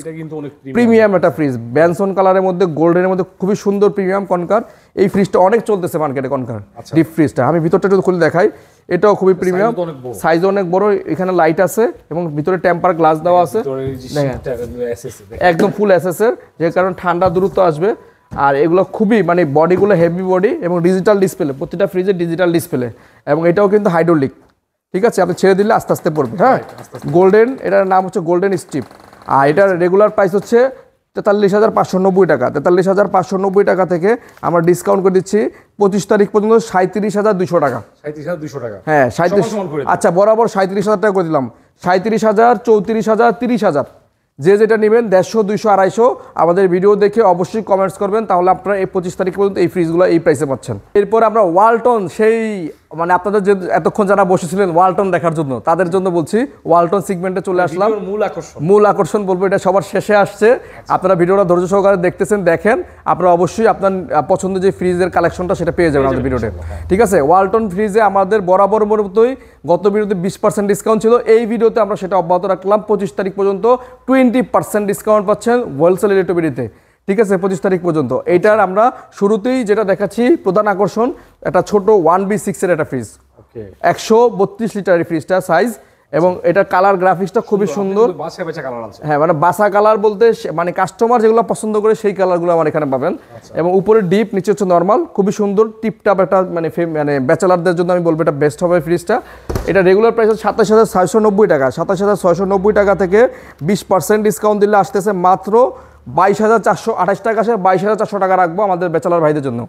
B: প্রিমিয়াম একটা ফ্রিজ, ব্যানসন কালারের মধ্যে গোল্ডেনের মধ্যে, খুবই সুন্দর প্রিমিয়াম কনকার। এই ফ্রিজটা অনেক চলতেছে মার্কেটে কনকার ডিপ ফ্রিজটা। আমি ভিতরটা একটু খুলে দেখাই, এটাও খুবই প্রিমিয়াম, সাইজ অনেক বড়, এখানে লাইট আছে এবং ভিতরে টেম্পার গ্লাস দেওয়া আছে, একদম ফুল এসএসের, যে কারণে ঠান্ডা দ্রুত আসবে। আর এগুলো খুবই মানে বডিগুলো হেভি বডি এবং ডিজিটাল ডিসপ্লে, প্রতিটা ফ্রিজে ডিজিটাল ডিসপ্লে এবং এটাও কিন্তু হাইড্রোলিক। ঠিক আছে, আপনি ছেড়ে দিলে আস্তে আস্তে পড়বে। হ্যাঁ গোল্ডেন, এটার নাম হচ্ছে গোল্ডেন স্ট্রিপ। আর এটার রেগুলার প্রাইস হচ্ছে 43,590 টাকা। 43,590 টাকা থেকে আমরা ডিসকাউন্ট করে দিচ্ছি 25 তারিখ পর্যন্ত 37,200 টাকা।
A: 37,200 টাকা
B: হ্যাঁ 37, আচ্ছা বরাবর 37,000 টাকা করে দিলাম। 37,000 34,000 30,000, যে যেটা নেবেন 150 200 250 আমাদের ভিডিও দেখে অবশ্যই কমেন্টস করবেন, তাহলে আপনারা এই 25 তারিখ পর্যন্ত এই ফ্রিজগুলো এই প্রাইসে পাচ্ছেন। এরপর আমরা ওয়ালটন, সেই মানে আপনাদের যে এতক্ষণ যারা বসেছিলেন ওয়ালটন দেখার জন্য তাদের জন্য বলছি, ওয়ালটন সেগমেন্টে চলে আসলাম। মূল আকর্ষণ বলবো এটা সবার শেষে আসছে, আপনারা ভিডিওটা ধৈর্য সহকারে দেখতেছেন, দেখেন আপনারা অবশ্যই আপনার পছন্দের যে ফ্রিজের কালেকশনটা সেটা পেয়ে যাবেন আমাদের ভিডিওতে। ঠিক আছে, ওয়ালটন ফ্রিজে আমাদের বরাবর মতোই গত ভিডিওতে 20% ডিসকাউন্ট ছিল, এই ভিডিওতে আমরা সেটা অব্যাহত রাখলাম। 25 তারিখ পর্যন্ত 20% ডিসকাউন্ট পাচ্ছেন হোলসেল ইলেকট্রিবিটিতে। ঠিক আছে 25 তারিখ পর্যন্ত। এইটার আমরা শুরুতেই যেটা দেখাচ্ছি প্রধান আকর্ষণ, একটা ছোট 1B6 এর একটা ফ্রিজ, 132 লিটারের ফ্রিজটা সাইজ এবং এটা কালার গ্রাফিক্সটা খুবই সুন্দর।
A: বাসা বেচা কালার আছে।
B: হ্যাঁ, মানে বাসা কালার বলতে মানে কাস্টমার যেগুলো পছন্দ করে সেই কালারগুলো আমার এখানে পাবেন। এবং উপরে ডিপ, নিচে হচ্ছে নর্মাল, খুবই সুন্দর টিপটাপ একটা মানে মানে ব্যাচেলারদের জন্য আমি বলবো এটা বেস্ট হবে ফ্রিজটা। এটা রেগুলার প্রাইস হচ্ছে 27,690 টাকা। 27,690 টাকা থেকে 20% ডিসকাউন্ট দিলে আসতেছে মাত্র 22,428 টাকা। আসে 22,400 টাকা রাখবো আমাদের ব্যাচেলার ভাইদের জন্য,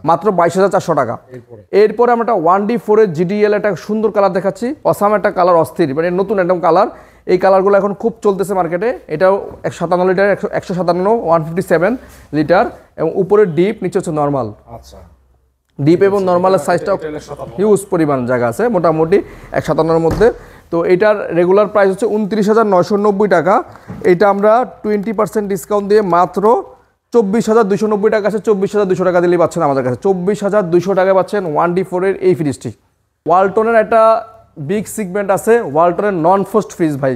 B: মাত্র 22,400 টাকা। এরপরে আমরা একটা 1D4 এর GDL একটা সুন্দর কালার দেখাচ্ছি, অসাম একটা কালার, অস্থির মানে নতুন একদম কালার। এই কালারগুলো এখন খুব চলতেছে মার্কেটে। এটাও 157 লিটার, 157 157 লিটার এবং উপরে ডিপ, নিচে হচ্ছে নর্মাল।
A: আচ্ছা,
B: ডিপ এবং নর্মালের সাইজটা হিউজ পরিমাণ জায়গা আছে, মোটামুটি 157 মধ্যে। তো এটার রেগুলার প্রাইস হচ্ছে 29,990 টাকা। এটা আমরা 20% ডিসকাউন্ট দিয়ে মাত্র 24,290 টাকা আছে। 24,200 টাকা দিলেই পাচ্ছেন আমাদের কাছে। 24,200 টাকা পাচ্ছেন 1D4 এর এই ফ্রিজটি। ওয়ালটনের একটা বিগ সিগমেন্ট আছে, ওয়ালটনের নন ফ্রস্ট ফ্রিজ ভাই,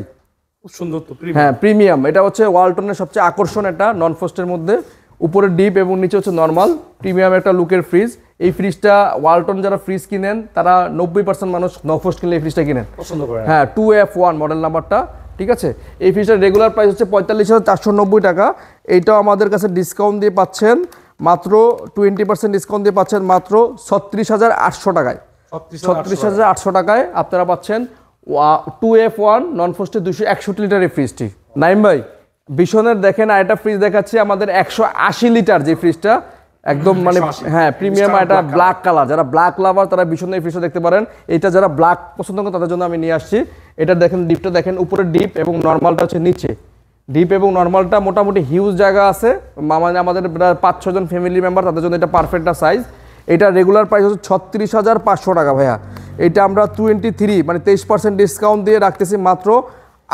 A: খুব সুন্দর তো।
B: হ্যাঁ, প্রিমিয়াম। এটা হচ্ছে ওয়ালটনের সবচেয়ে আকর্ষণ, একটা নন ফ্রস্টের মধ্যে উপরে ডিপ এবং নিচে হচ্ছে নর্মাল, প্রিমিয়াম একটা লুকের ফ্রিজ। এই ফ্রিজটা ওয়ালটন যারা ফ্রিজ কিনেন তারা 90% মানুষ নফ্রস্ট কিনলে এই ফ্রিজটা কিনেন,
A: পছন্দ করেন।
B: হ্যাঁ, 2F1 মডেল নাম্বারটা, ঠিক আছে। এই ফ্রিজটার রেগুলার প্রাইস হচ্ছে 45,490 টাকা। এইটাও আমাদের কাছে ডিসকাউন্ট দিয়ে পাচ্ছেন মাত্র 20% ডিসকাউন্ট দিয়ে পাচ্ছেন মাত্র 36,800 টাকায়। 36,800 টাকায় আপনারা পাচ্ছেন 2F1 নন ফ্রস্টে 261 লিটারের ফ্রিজটি। নাইম ভাই, বিশনের দেখেন আরেকটা ফ্রিজ দেখাচ্ছি, আমাদের 180 লিটার যে ফ্রিজটা একদম মানে হ্যাঁ প্রিমিয়াম, এটা ব্ল্যাক কালার। যারা ব্ল্যাক লাভার তারা বিশনের এই ফ্রিজটা দেখতে পারেন। এটা যারা ব্ল্যাক পছন্দ করেন তাদের জন্য আমি নিয়ে আসছি। এটা দেখেন, ডিপটা দেখেন, উপরে ডিপ এবং নর্মালটা হচ্ছে নিচে। ডিপ এবং নর্মালটা মোটামুটি হিউজ জায়গা আছে, মানে আমাদের প্রায় 5-6 জন ফ্যামিলি মেম্বার, তাদের জন্য এটা পারফেক্টটা সাইজ। এটা রেগুলার প্রাইস হচ্ছে 36,500 টাকা ভাইয়া। এটা আমরা 23 মানে 23% ডিসকাউন্ট দিয়ে রাখতেছি মাত্র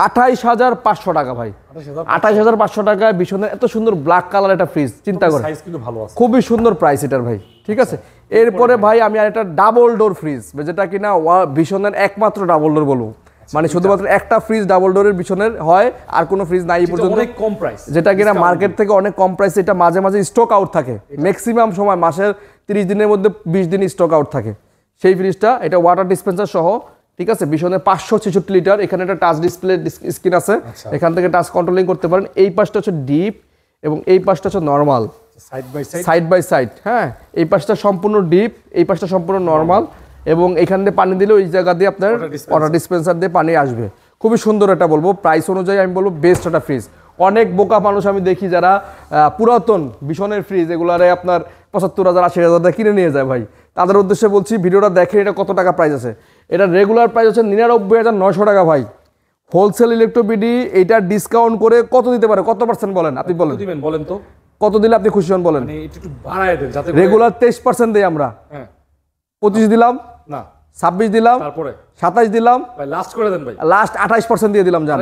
B: 28,500 টাকা ভাই। 28,500 টাকায় বিশনের এত সুন্দর ব্ল্যাক কালার একটা ফ্রিজ, চিন্তা করে, খুবই সুন্দর প্রাইস এটার ভাই, ঠিক আছে। এরপরে ভাই আমি আর একটা ডাবল ডোর ফ্রিজ, যেটা কিনা বিশনের একমাত্র ডাবল ডোর বলবো, মানে শুধুমাত্র একটা ফ্রিজ ডাবল ডোরের বিশনের হয়, আর কোনো ফ্রিজ নাই এই পর্যন্ত,
A: কম প্রাইস,
B: যেটা কিনা মার্কেট থেকে অনেক কম প্রাইসে। এটা মাঝে মাঝে স্টক আউট থাকে, ম্যাক্সিমাম সময় মাসের 30 দিনের মধ্যে 20 দিন স্টক আউট থাকে সেই ফ্রিজটা। এটা ওয়াটার ডিসপেন্সার সহ, ঠিক আছে। বিশনের 566 লিটার। এখানে একটা টাচ ডিসপ্লে স্ক্রিন আছে, এখান থেকে টাচ কন্ট্রোলিং করতে পারেন। এই পাশটা হচ্ছে ডিপ এবং এই পাশটা হচ্ছে নর্মাল, সাইড বাই সাইড। হ্যাঁ, এই পাশটা সম্পূর্ণ ডিপ, এই পাশটা সম্পূর্ণ নর্মাল। এবং এখান দিয়ে পানি দিলে ওই জায়গা দিয়ে আপনার ওয়াটার ডিসপেন্সার দিয়ে পানি আসবে। খুবই সুন্দর এটা বলবো, প্রাইস অনুযায়ী আমি বলবো বেস্ট একটা ফ্রিজ। অনেক বোকা মানুষ আমি দেখি যারা পুরাতন বিশনের ফ্রিজ এগুলারে আপনার 75,000 80,000 কিনে নিয়ে যায় ভাই। তাদের উদ্দেশ্যে বলছি, ভিডিওটা দেখে এটা কত টাকা প্রাইস আছে। এটা রেগুলার প্রাইস হচ্ছে 99,900 টাকা ভাই। হোলসেল ইলেকট্রোবিডি এটা ডিসকাউন্ট করে কত দিতে পারে, কত পার্সেন্ট বলেন, আপনি বলেন,
A: বলেন তো
B: কত দিলে আপনি খুশি হন বলেন।
A: একটু বাড়ায় দেন যাতে
B: রেগুলার 23% দেই আমরা, 25 দিলাম না, 26 দিলাম, তারপরে 27 দিলাম,
A: ভাই লাস্ট করে দেন ভাই,
B: লাস্ট 28% দিয়ে দিলাম। জান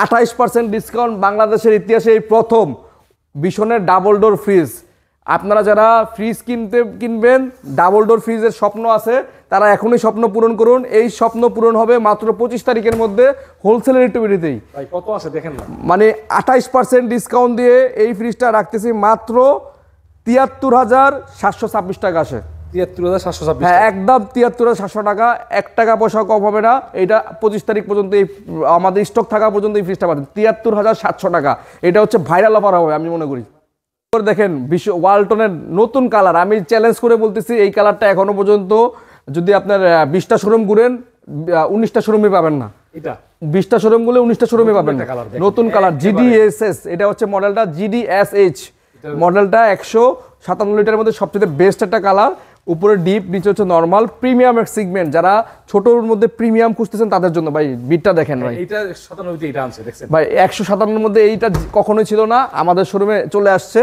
B: 28% ডিসকাউন্ট বাংলাদেশের ইতিহাসে এই প্রথম বিশনের ডাবল ডোর ফ্রিজ। আপনারা যারা ফ্রিজ কিনবেন, ডাবল ডোর ফ্রিজের স্বপ্ন আছে, তারা এখনই স্বপ্ন পূরণ করুন। এই স্বপ্ন পূরণ হবে মাত্র 25 তারিখের মধ্যে হোলসেল ইলেকট্রিবিটিতেই।
A: কত আছে দেখেন না,
B: মানে 28% ডিসকাউন্ট দিয়ে এই ফ্রিজটা রাখতেছি মাত্র 73,726 টাকা আসে।
A: 73,726,
B: হ্যাঁ, একদম 73,700 টাকা, 1 টাকা পয়সা কম হবে না। এটা 25 তারিখ পর্যন্ত আমাদের স্টক থাকা পর্যন্ত এই ফ্রিজটা পাবেন 73,700 টাকা। এটা হচ্ছে ভাইরাল অফার হবে আমি মনে করি। দেখেন ওয়ালটনের নতুন কালার, আমি চ্যালেঞ্জ করে বলতেছি এই কালারটা এখনো পর্যন্ত যদি আপনার 20টা শোরুম ঘুরেন 19টা শোরুমে পাবেন না। এটা 20টা শোরুম গুলো 19টা শোরুমে পাবেন না। নতুন কালার GDSS, এটা হচ্ছে মডেলটা GDSH মডেলটা 157 লিটারের মধ্যে সবচেয়ে বেস্ট একটা কালার। উপরে ডিপ, নিচে হচ্ছে নরমাল, প্রিমিয়াম সেগমেন্ট। যারা ছোটর মধ্যে প্রিমিয়াম খুঁজতেছেন তাদের জন্য ভাই বিটটা দেখেন ভাই।
A: এটা 97 এটা আনছে দেখছেন
B: ভাই, 157 এর মধ্যে এইটা কখনোই ছিল না, আমাদের শোরুমে চলে আসছে।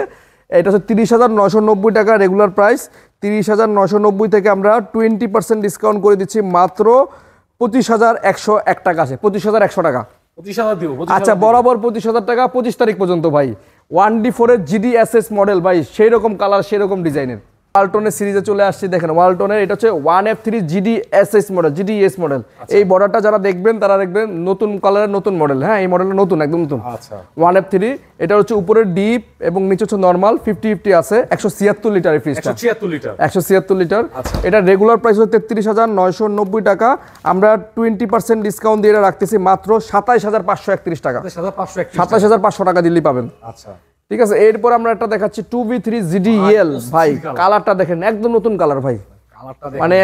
B: এটা হচ্ছে 30,990 টাকা রেগুলার প্রাইস। 30,990 থেকে আমরা 20% ডিসকাউন্ট করে দিচ্ছি মাত্র 25,101 টাকা আছে। 25,100 টাকা,
A: 25,000 দিব।
B: আচ্ছা, বরাবর 25,000 টাকা 25 তারিখ পর্যন্ত ভাই। 1D4 এর GDSS মডেল ভাই, সেই রকম কালার সেই রকম ডিজাইনের। ওয়ালটনের সিরিজে চলে আসছি, দেখেন ওয়ালটনের এটা হচ্ছে 1F3 GDSS model, GDS model. এই বর্ডারটা যারা দেখবেন তারা দেখবেন নতুন কালারের নতুন মডেল, হ্যাঁ এই মডেলটা নতুন, একদম নতুন।
A: আচ্ছা
B: 1F3 এটা হচ্ছে উপরে ডিপ এবং নিচে হচ্ছে নরমাল, 50-50 আছে। 176 লিটার এই ফ্রিজটা,
A: 176 লিটার।
B: 176 লিটার। এটা রেগুলার প্রাইস হচ্ছে 33,990 টাকা। আমরা 20% ডিসকাউন্ট দিয়ে এটা রাখতেছি মাত্র 27,531 টাকা। 27,500 টাকা দিলেই পাবেন।
A: আচ্ছা
B: ঠিক আছে, এরপর আমরা একটা দেখাচ্ছি 2V3 GDEL। ভাই কালারটা দেখেন, একদম নতুন কালার ভাই, মানে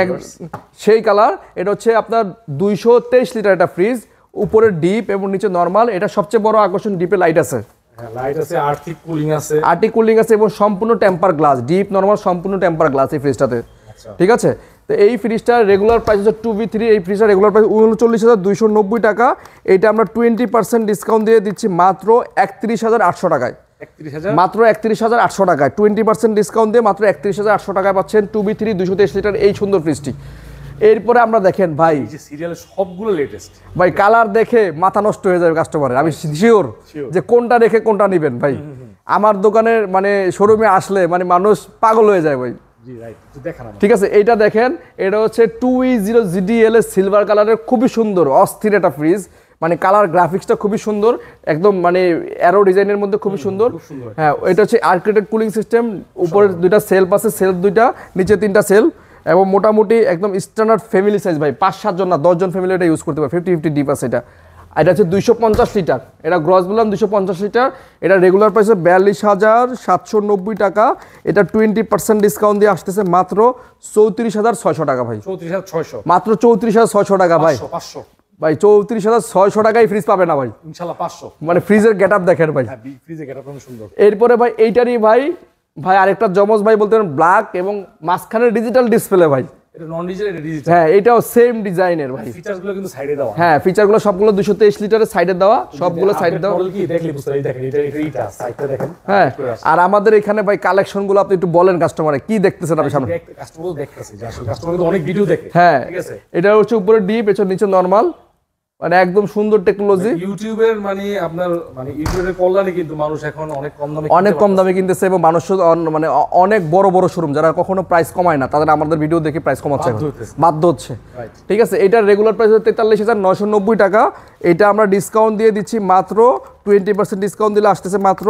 B: সেই কালার। এটা হচ্ছে আপনার 223 লিটার একটা ফ্রিজ, উপরে ডিপ এবং নিচে নরমাল। এটা সবচেয়ে বড় আকর্ষণ, ডিপে লাইট আছে,
A: লাইট আছে, আর্টিক কুলিং আছে,
B: আর্টিক কুলিং আছে এবং সম্পূর্ণ টেম্পার গ্লাস, ডিপ নরমাল সম্পূর্ণ টেম্পার গ্লাস এই ফ্রিজটাতে। ঠিক আছে, তো এই ফ্রিজটার রেগুলার প্রাইস হচ্ছে 2V3, এই ফ্রিজটার রেগুলার প্রাইস 39,290 টাকা। এটা আমরা 20% ডিসকাউন্ট দিয়ে দিচ্ছি মাত্র 31,800 টাকায়। মাত্র 31,800 টাকায় 20% ডিসকাউন্ট দিয়ে মাত্র 31,800 টাকায় পাচ্ছেন 2V3 223 লিটার এই সুন্দর ফ্রিজটি। এরপরে আমরা দেখেন ভাই,
A: সিরিয়ালের সবগুলো লেটেস্ট
B: ভাই কালার দেখে মাথা নষ্ট হয়ে যাবে কাস্টমারের, আমি শিওর যে কোনটা রেখে কোনটা নেবেন ভাই। আমার দোকানের মানে শোরুমে আসলে মানে মানুষ পাগল হয়ে যায় ভাই। ঠিক আছে, এইটা দেখেন, এটা হচ্ছে 2E0 GDL এর সিলভার কালারের, খুবই সুন্দর অস্থির একটা ফ্রিজ। মানে কালার গ্রাফিক্সটা খুবই সুন্দর, একদম মানে অ্যারো ডিজাইনের মধ্যে খুবই সুন্দর। হ্যাঁ, এটা হচ্ছে আর্কিটেক্ট কুলিং সিস্টেম, উপরে দুইটা সেলফ আছে, সেলফ দুইটা, নিচে 3টা সেলফ, এবং মোটামুটি একদম স্ট্যান্ডার্ড ফ্যামিলি সাইজ ভাই, 5-7 জন না 10 জন ফ্যামিলি এটা ইউজ করতে পারে। 50-50 ডিপ আছে এটা। এটা হচ্ছে 250 লিটার, এটা গ্রস বললাম 250 লিটার। এটা রেগুলার প্রাইসে 42,790 টাকা। এটা 20% ডিসকাউন্ট দিয়ে আসতেছে মাত্র 34,600 টাকা ভাই।
A: 34,600,
B: মাত্র 34,600 টাকা ভাই।
A: 500
B: ভাই 34,600 টাকায় ফ্রিজ পাবে না ভাই,
A: ইনশাআল্লাহ 500।
B: মানে ফ্রিজের গেটআপ দেখেন ভাই,
A: ফ্রিজের গেটআপ অনেক সুন্দর।
B: এরপরে ভাই এইটারই ভাই আরেকটা জমজ ভাই বলতে পারেন, ব্ল্যাক এবং মাঝখানে ডিজিটাল ডিসপ্লে ভাই।
A: এটা নন ডিজিটাল, এটা ডিজিটাল।
B: হ্যাঁ, এটাও সেম ডিজাইনের ভাই।
A: ফিচারসগুলো কিন্তু সাইডে দেওয়া।
B: হ্যাঁ, ফিচারগুলো সবগুলো 223 লিটারের সাইডে দেওয়া, সবগুলো সাইডে দেওয়া।
A: মডেল কি দেখলে বুঝতে পারবেন, দেখেন এটা সাইডটা দেখেন।
B: হ্যাঁ, আর আমাদের এখানে ভাই কালেকশনগুলো আপনি একটু বলেন কাস্টমারে কি দেখতেছেন আপনি সামনে।
A: কাস্টমারও দেখতেছে, যে আসলে কাস্টমার তো অনেক ভিডিও দেখে।
B: হ্যাঁ,
A: ঠিক আছে,
B: এটা হচ্ছে উপরে ডিপ, এটা নিচে নরমাল, মানে একদম সুন্দর টেকনোলজি।
A: ইউটিউবের মানে আপনার মানে ইউটিউবের কল্যাণে কিন্তু মানুষ এখন অনেক কম দামে
B: কিনতেছে, এবং মানুষ মানে অনেক বড় বড় শোরুম যারা কখনো প্রাইস কমায় না, তাদের আমাদের ভিডিও দেখে প্রাইস কমাচ্ছে, বাধ্য হচ্ছে। ঠিক আছে, এটার রেগুলার প্রাইস হচ্ছে 43,990 টাকা। এটা আমরা ডিসকাউন্ট দিয়ে দিচ্ছি মাত্র 20% ডিসকাউন্ট দিলে আসতেছে মাত্র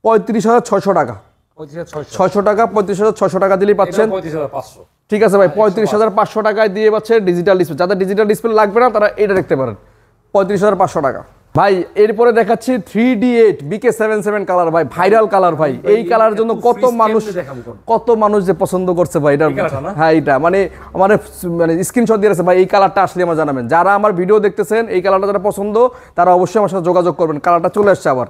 B: 35,600 টাকা। 600 টাকা, 35,600 টাকা দিলেই পাচ্ছেন।
A: 35,500।
B: ঠিক আছে ভাই, 35,500 টাকায় দিয়ে পাচ্ছে ডিজিটাল ডিসপ্লে। যাদের ডিজিটাল ডিসপ্লে লাগবে না তারা এটা দেখতে পারেন, 35,500 টাকা। ভাই এরপরে দেখাচ্ছি 3D8 BK77 কালার ভাই, ভাইরাল কালার ভাই। এই কালার জন্য কত মানুষ যে পছন্দ করছে ভাই এটা। হ্যাঁ, এটা মানে আমার মানে স্ক্রিনশট দিয়ে আছে ভাই, এই কালারটা আসলে আমার জানাবেন। যারা আমার ভিডিও দেখতেছেন এই কালারটা যারা পছন্দ তারা অবশ্যই আমার সাথে যোগাযোগ করবেন, কালারটা চলে আসছে আবার।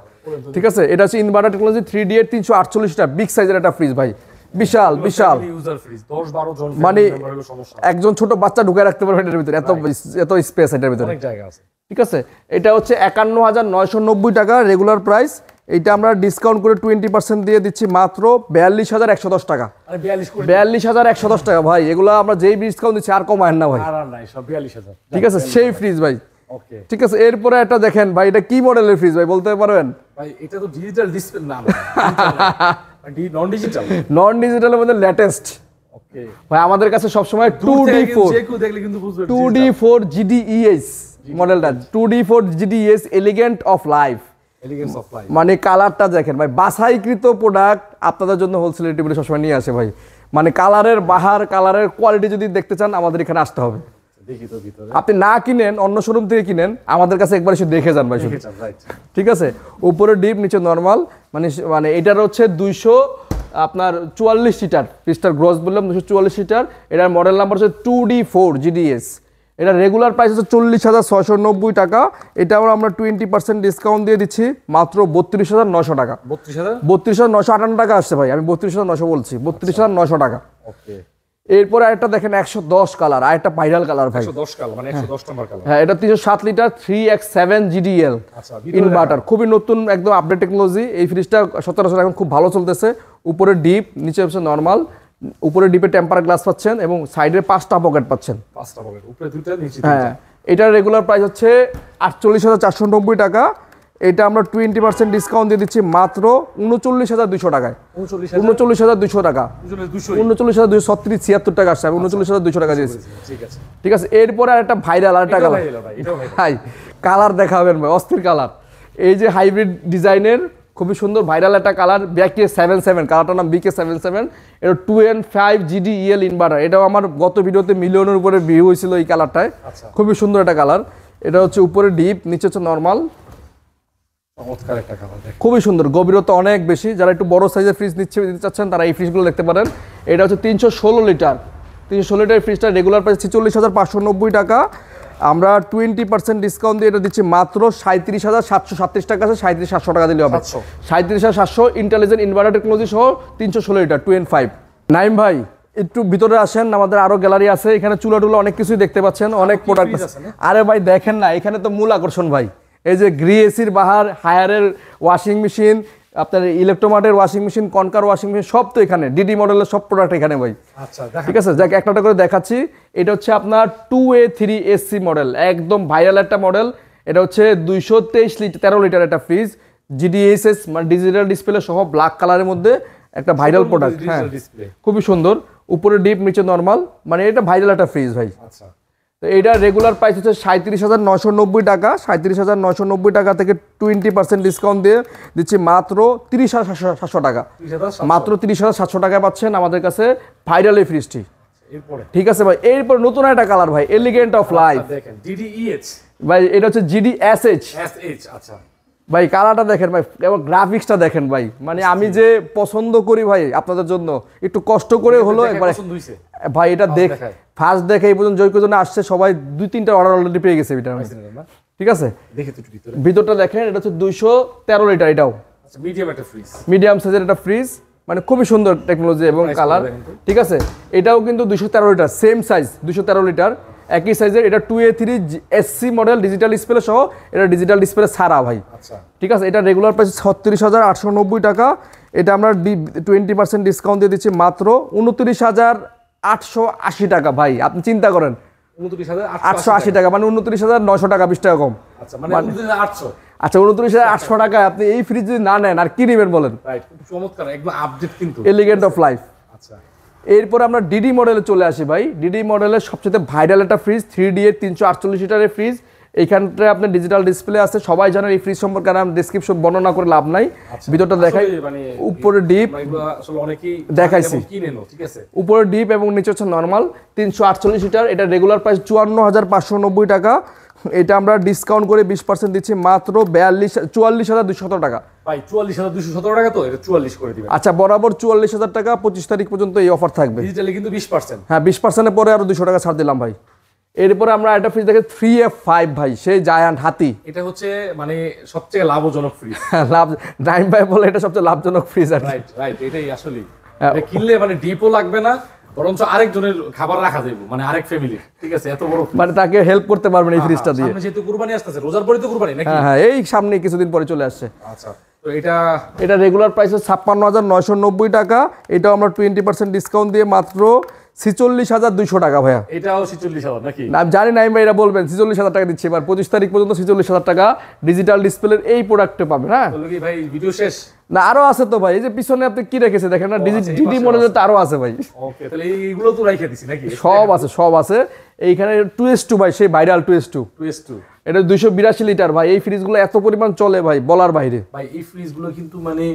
B: ঠিক আছে, এটা হচ্ছে ইনভার্টার টেকনোলজি 3D8 348টা বিগ সাইজের একটা ফ্রিজ ভাই, বিশাল মানে একজন ছোট বাচ্চা ঢুকে রাখতে পারবে এটার ভিতরে, এত স্পেস এটার ভিতরে, অনেক জায়গা আছে। ঠিক আছে, এটা হচ্ছে 51,990 টাকা রেগুলার প্রাইস। এটা আমরা ডিসকাউন্ট করে 20% দিয়ে দিচ্ছি মাত্র 42,110 টাকা। 42,110 টাকা ভাই, এগুলো আমরা যেই ডিসকাউন্ট দিচ্ছি আর কমায় না ভাই। ঠিক আছে, সেই ফ্রিজ ভাই। ঠিক আছে, এরপরে একটা দেখেন ভাই, এটা কি মডেলের ফ্রিজ ভাই বলতে পারবেন?
A: ভাই এটা তো ডিজিটাল ডিসপ্লে না, নন ডিজিটাল,
B: নন ডিজিটালের মধ্যে লেটেস্ট। ওকে ভাই, আমাদের কাছে সব সময় 2D4
A: দেখলে কিন্তু বুঝবে,
B: 2D4 GDES মডেলটা, 2D4 GDES elegant of life. মানে কালারটা দেখেন ভাই, বাছাইকৃত প্রোডাক্ট আপনাদের জন্য হোলসেল টিভিতে সবসময় নিয়ে আসে ভাই। মানে কালারের বাহার, কালারের কোয়ালিটি যদি দেখতে চান আমাদের এখানে আসতে হবে। আপনি না কিনেন, অন্য শোরুম থেকে কিনেন, আমাদের কাছে একবার এসে দেখে যান ভাই। ঠিক আছে, উপরে ডিপ নিচে নরমাল, মানে এটার হচ্ছে 244 লিটার ফ্রিজটার গ্রস বললাম, 244 লিটার। এটার মডেল নাম্বার হচ্ছে 2D4 GDS। এটা রেগুলার প্রাইস হচ্ছে 40,690 টাকা। এটা আমরা 20% ডিসকাউন্ট দিয়ে দিচ্ছি মাত্র 32,900 টাকা। 32,958 টাকা আসছে ভাই, আমি 32,900 বলছি, 32,900 টাকা। ওকে, এরপরে আরেকটা দেখেন 110 কালার, আরেকটা ভাইরাল কালার ভাই,
A: 110 কালার মানে 110 নাম্বার কালার।
B: হ্যাঁ, এটা 307 লিটার 3X7 GDL ইনভার্টার, খুবই নতুন একদম আপডেট টেকনোলজি। এই ফ্রিজটা সচরাচর এখন খুব ভালো চলতেছে। উপরে ডিপ, নিচে হচ্ছে নরমাল। উপরে ডিপে টেম্পার গ্লাস পাচ্ছেন এবং সাইডে 5টা পকেট পাচ্ছেন, 5টা পকেট, উপরে দুটো নিচে দুটো। হ্যাঁ, এটার রেগুলার প্রাইস হচ্ছে 48,490 টাকা। এটা আমরা 20% ডিসকাউন্ট দিয়ে দিচ্ছি মাত্র 39,200 টাকায়। 39,200 টাকা, 39,236 টাকা আসছে, আমি 39,200 টাকা দিয়েছি। ঠিক আছে, এরপরে আর একটা ভাইরাল আরেকটা কালার ভাই, কালার দেখাবেন ভাই, অস্থির কালার। এই যে হাইব্রিড ডিজাইনের খুবই সুন্দর ভাইরাল একটা কালার, BK77, কালারটার নাম BK77। এটা 2N5 GDEL ইনভার্টার। এটাও আমার গত ভিডিওতে মিলিয়নের উপরে ভিউ হয়েছিল এই কালারটায়। খুবই সুন্দর একটা কালার। এটা হচ্ছে উপরে ডিপ, নিচে হচ্ছে নর্মাল। খুবই সুন্দর, গভীরতা অনেক বেশি। যারা একটু বড় সাইজের ফ্রিজ নিতে চাচ্ছেন তারা এই ফ্রিজগুলো দেখতে পারেন। এটা হচ্ছে 316 লিটার। 316 লিটার ফ্রিজটা রেগুলার প্রাইস 46,590 টাকা। আমরা 20% ডিসকাউন্ট দিয়ে এটা দিচ্ছি মাত্র 37,737 টাকা আছে, 37,700 টাকা দিলে হবে। 37,700 ইন্টেলিজেন্ট ইনভার্টার টেকনোলজি সহ 316 লিটার 2N5। নাইম ভাই একটু ভিতরে আসেন, আমাদের আরো গ্যালারি আছে, এখানে চুলা টুলা অনেক কিছুই দেখতে পাচ্ছেন, অনেক প্রোডাক্ট আছে। আরে ভাই দেখেন না, এখানে তো মূল আকর্ষণ ভাই, এই যে গ্রিএসির বাহার, হায়ারের ওয়াশিং মেশিন, আপনার ইলেকট্রোমার্টের ওয়াশিং মেশিন, কনকার ওয়াশিং মেশিন, সব তো এখানে, ডিডি মডেলের সব প্রোডাক্ট এখানে ভাই। ঠিক আছে, যাক একটা করে দেখাচ্ছি। এটা হচ্ছে আপনার 2A3 AC মডেল, একদম ভাইরাল একটা মডেল। এটা হচ্ছে 213 লিটার একটা ফ্রিজ, GDSS মানে ডিজিটাল ডিসপ্লে সহ ব্ল্যাক কালারের মধ্যে একটা ভাইরাল প্রোডাক্ট। হ্যাঁ, খুবই সুন্দর, উপরে ডিপ নিচে নর্মাল, মানে এটা ভাইরাল একটা ফ্রিজ ভাই। তো এইটা রেগুলার প্রাইস হচ্ছে 37,990 টাকা। 37,990 টাকা থেকে 20% ডিসকাউন্ট দিয়ে দিচ্ছি মাত্র 30,700 টাকা। মাত্র 30,700 টাকায় পাচ্ছেন আমাদের কাছে ভাইরাল এই ফ্রিজটি। ঠিক আছে ভাই, এরপর নতুন একটা কালার ভাই, এলিগেন্ট অফ লাইফ ভাই। এটা হচ্ছে GDSH। আচ্ছা ভাই, কালারটা দেখেন ভাই, এবং গ্রাফিক্সটা দেখেন ভাই, মানে আমি যে পছন্দ করি ভাই আপনাদের জন্য একটু কষ্ট করে হলো একবার ভাই এটা ফার্স্ট দেখে এই পর্যন্ত জয়কজনে আসছে সবাই, 2-3টা অর্ডার অলরেডি পেয়ে গেছে ভিতরে। ঠিক আছে, ভিতরটা দেখেন, এটা হচ্ছে 213 লিটার। এটাও মিডিয়াম সাইজের একটা ফ্রিজ, মানে খুবই সুন্দর টেকনোলজি এবং কালার। ঠিক আছে, এটাও কিন্তু 213 লিটার, সেম সাইজ 213 লিটার, একই সাইজের। এটা 2A3 SC model, digital display সহ, এটা ডিজিটাল ডিসপ্লে ছাড়া ভাই। ঠিক আছে, এটা রেগুলার প্রাইস 36,890 টাকা। এটা আমরা 20% ডিসকাউন্ট দিয়ে দিচ্ছি মাত্র 29,880 টাকা ভাই। আপনি চিন্তা করেন, 880 টাকা মানে 29,900 টাকা, 20 টাকা কম। আচ্ছা 29,800 টাকায় আপনি এই ফ্রিজ যদি না নেন আর কি নেবেন বলেন। Elegant of life. এরপর আমরা ডিডি মডেলে চলে আসি ভাই। ডিডি মডেলের সবচেয়ে ভাইরাল একটা ফ্রিজ, 3D এর 348 লিটারের ফ্রিজ। এইখানটায় আপনার ডিজিটাল ডিসপ্লে আছে, সবাই জানেন এই ফ্রিজ সম্পর্কে আমি ডেসক্রিপশন বর্ণনা করে লাভ নাই। ভিতরটা দেখাই, উপরে ডিপ দেখাইছি, উপরে ডিপ এবং নিচে হচ্ছে নর্মাল। 348 লিটার, এটা রেগুলার প্রাইস 54,590 টাকা। এটা আমরা ডিসকাউন্ট করে 20% দিচ্ছি মাত্র 44,217 টাকা।
A: ভাই 44,217 টাকা তো, এটা 44 করে দিবেন।
B: আচ্ছা, বরাবর 44,000 টাকা, 25 তারিখ পর্যন্ত এই অফার থাকবে।
A: ডিজিটালি কিন্তু 20%।
B: হ্যাঁ, 20% পরে আরো 200 টাকা ছাড় দিলাম ভাই। এরপরে আমরা একটা ফ্রিজ দেখে 3F5 ভাই, সেই জায়ান্ট হাতি।
A: এটা হচ্ছে মানে সবচেয়ে লাভজনক ফ্রিজ।
B: লাভ নাইম ভাই বলে এটা সবচেয়ে লাভজনক ফ্রিজ।
A: রাইট, এটাই আসলে এটা কিনলে মানে ডিপও লাগবে না, বরঞ্চ আরেকজনের খাবার রাখা যাবে, মানে আরেক ফ্যামিলি। ঠিক আছে, এত বড় মানে
B: তাকে হেল্প করতে পারবেন এই ফ্রিজটা দিয়ে।
A: সামনে যেহেতু কুরবানি আসছে, রোজার পরে তো কুরবানি নাকি?
B: হ্যাঁ, এই সামনে কিছুদিন পরে চলে আসছে।
A: আচ্ছা, তো এটা
B: রেগুলার প্রাইস 56,990 টাকা। এটাও আমরা 20% ডিসকাউন্ট দিয়ে মাত্র 46,200 টাকা ভাইয়া।
A: এটাও 46,000 নাকি?
B: আমি জানি না ভাই, এটা বলবেন 46,000 টাকা দিচ্ছি এবার। 25 তারিখ পর্যন্ত 46,000 টাকা ডিজিটাল ডিসপ্লের এই প্রোডাক্টটা পাবেন। হ্যাঁ
A: ভাই, ভিডিও শেষ
B: না, আরো আছে তো ভাই, এই যে পিছনে আপনি কি রেখেছে দেখেন না, ডিডি মডেলের তো আরো আছে ভাই।
A: ওকে, তাহলে এইগুলো তো রাইখা দিছি নাকি?
B: সব আছে এইখানে। 2S2 ভাই, সেই ভাইরাল 2S2। এটা 282 লিটার ভাই। এই ফ্রিজগুলো এত পরিমাণ চলে ভাই, বলার বাইরে
A: ভাই। এই ফ্রিজগুলো কিন্তু মানে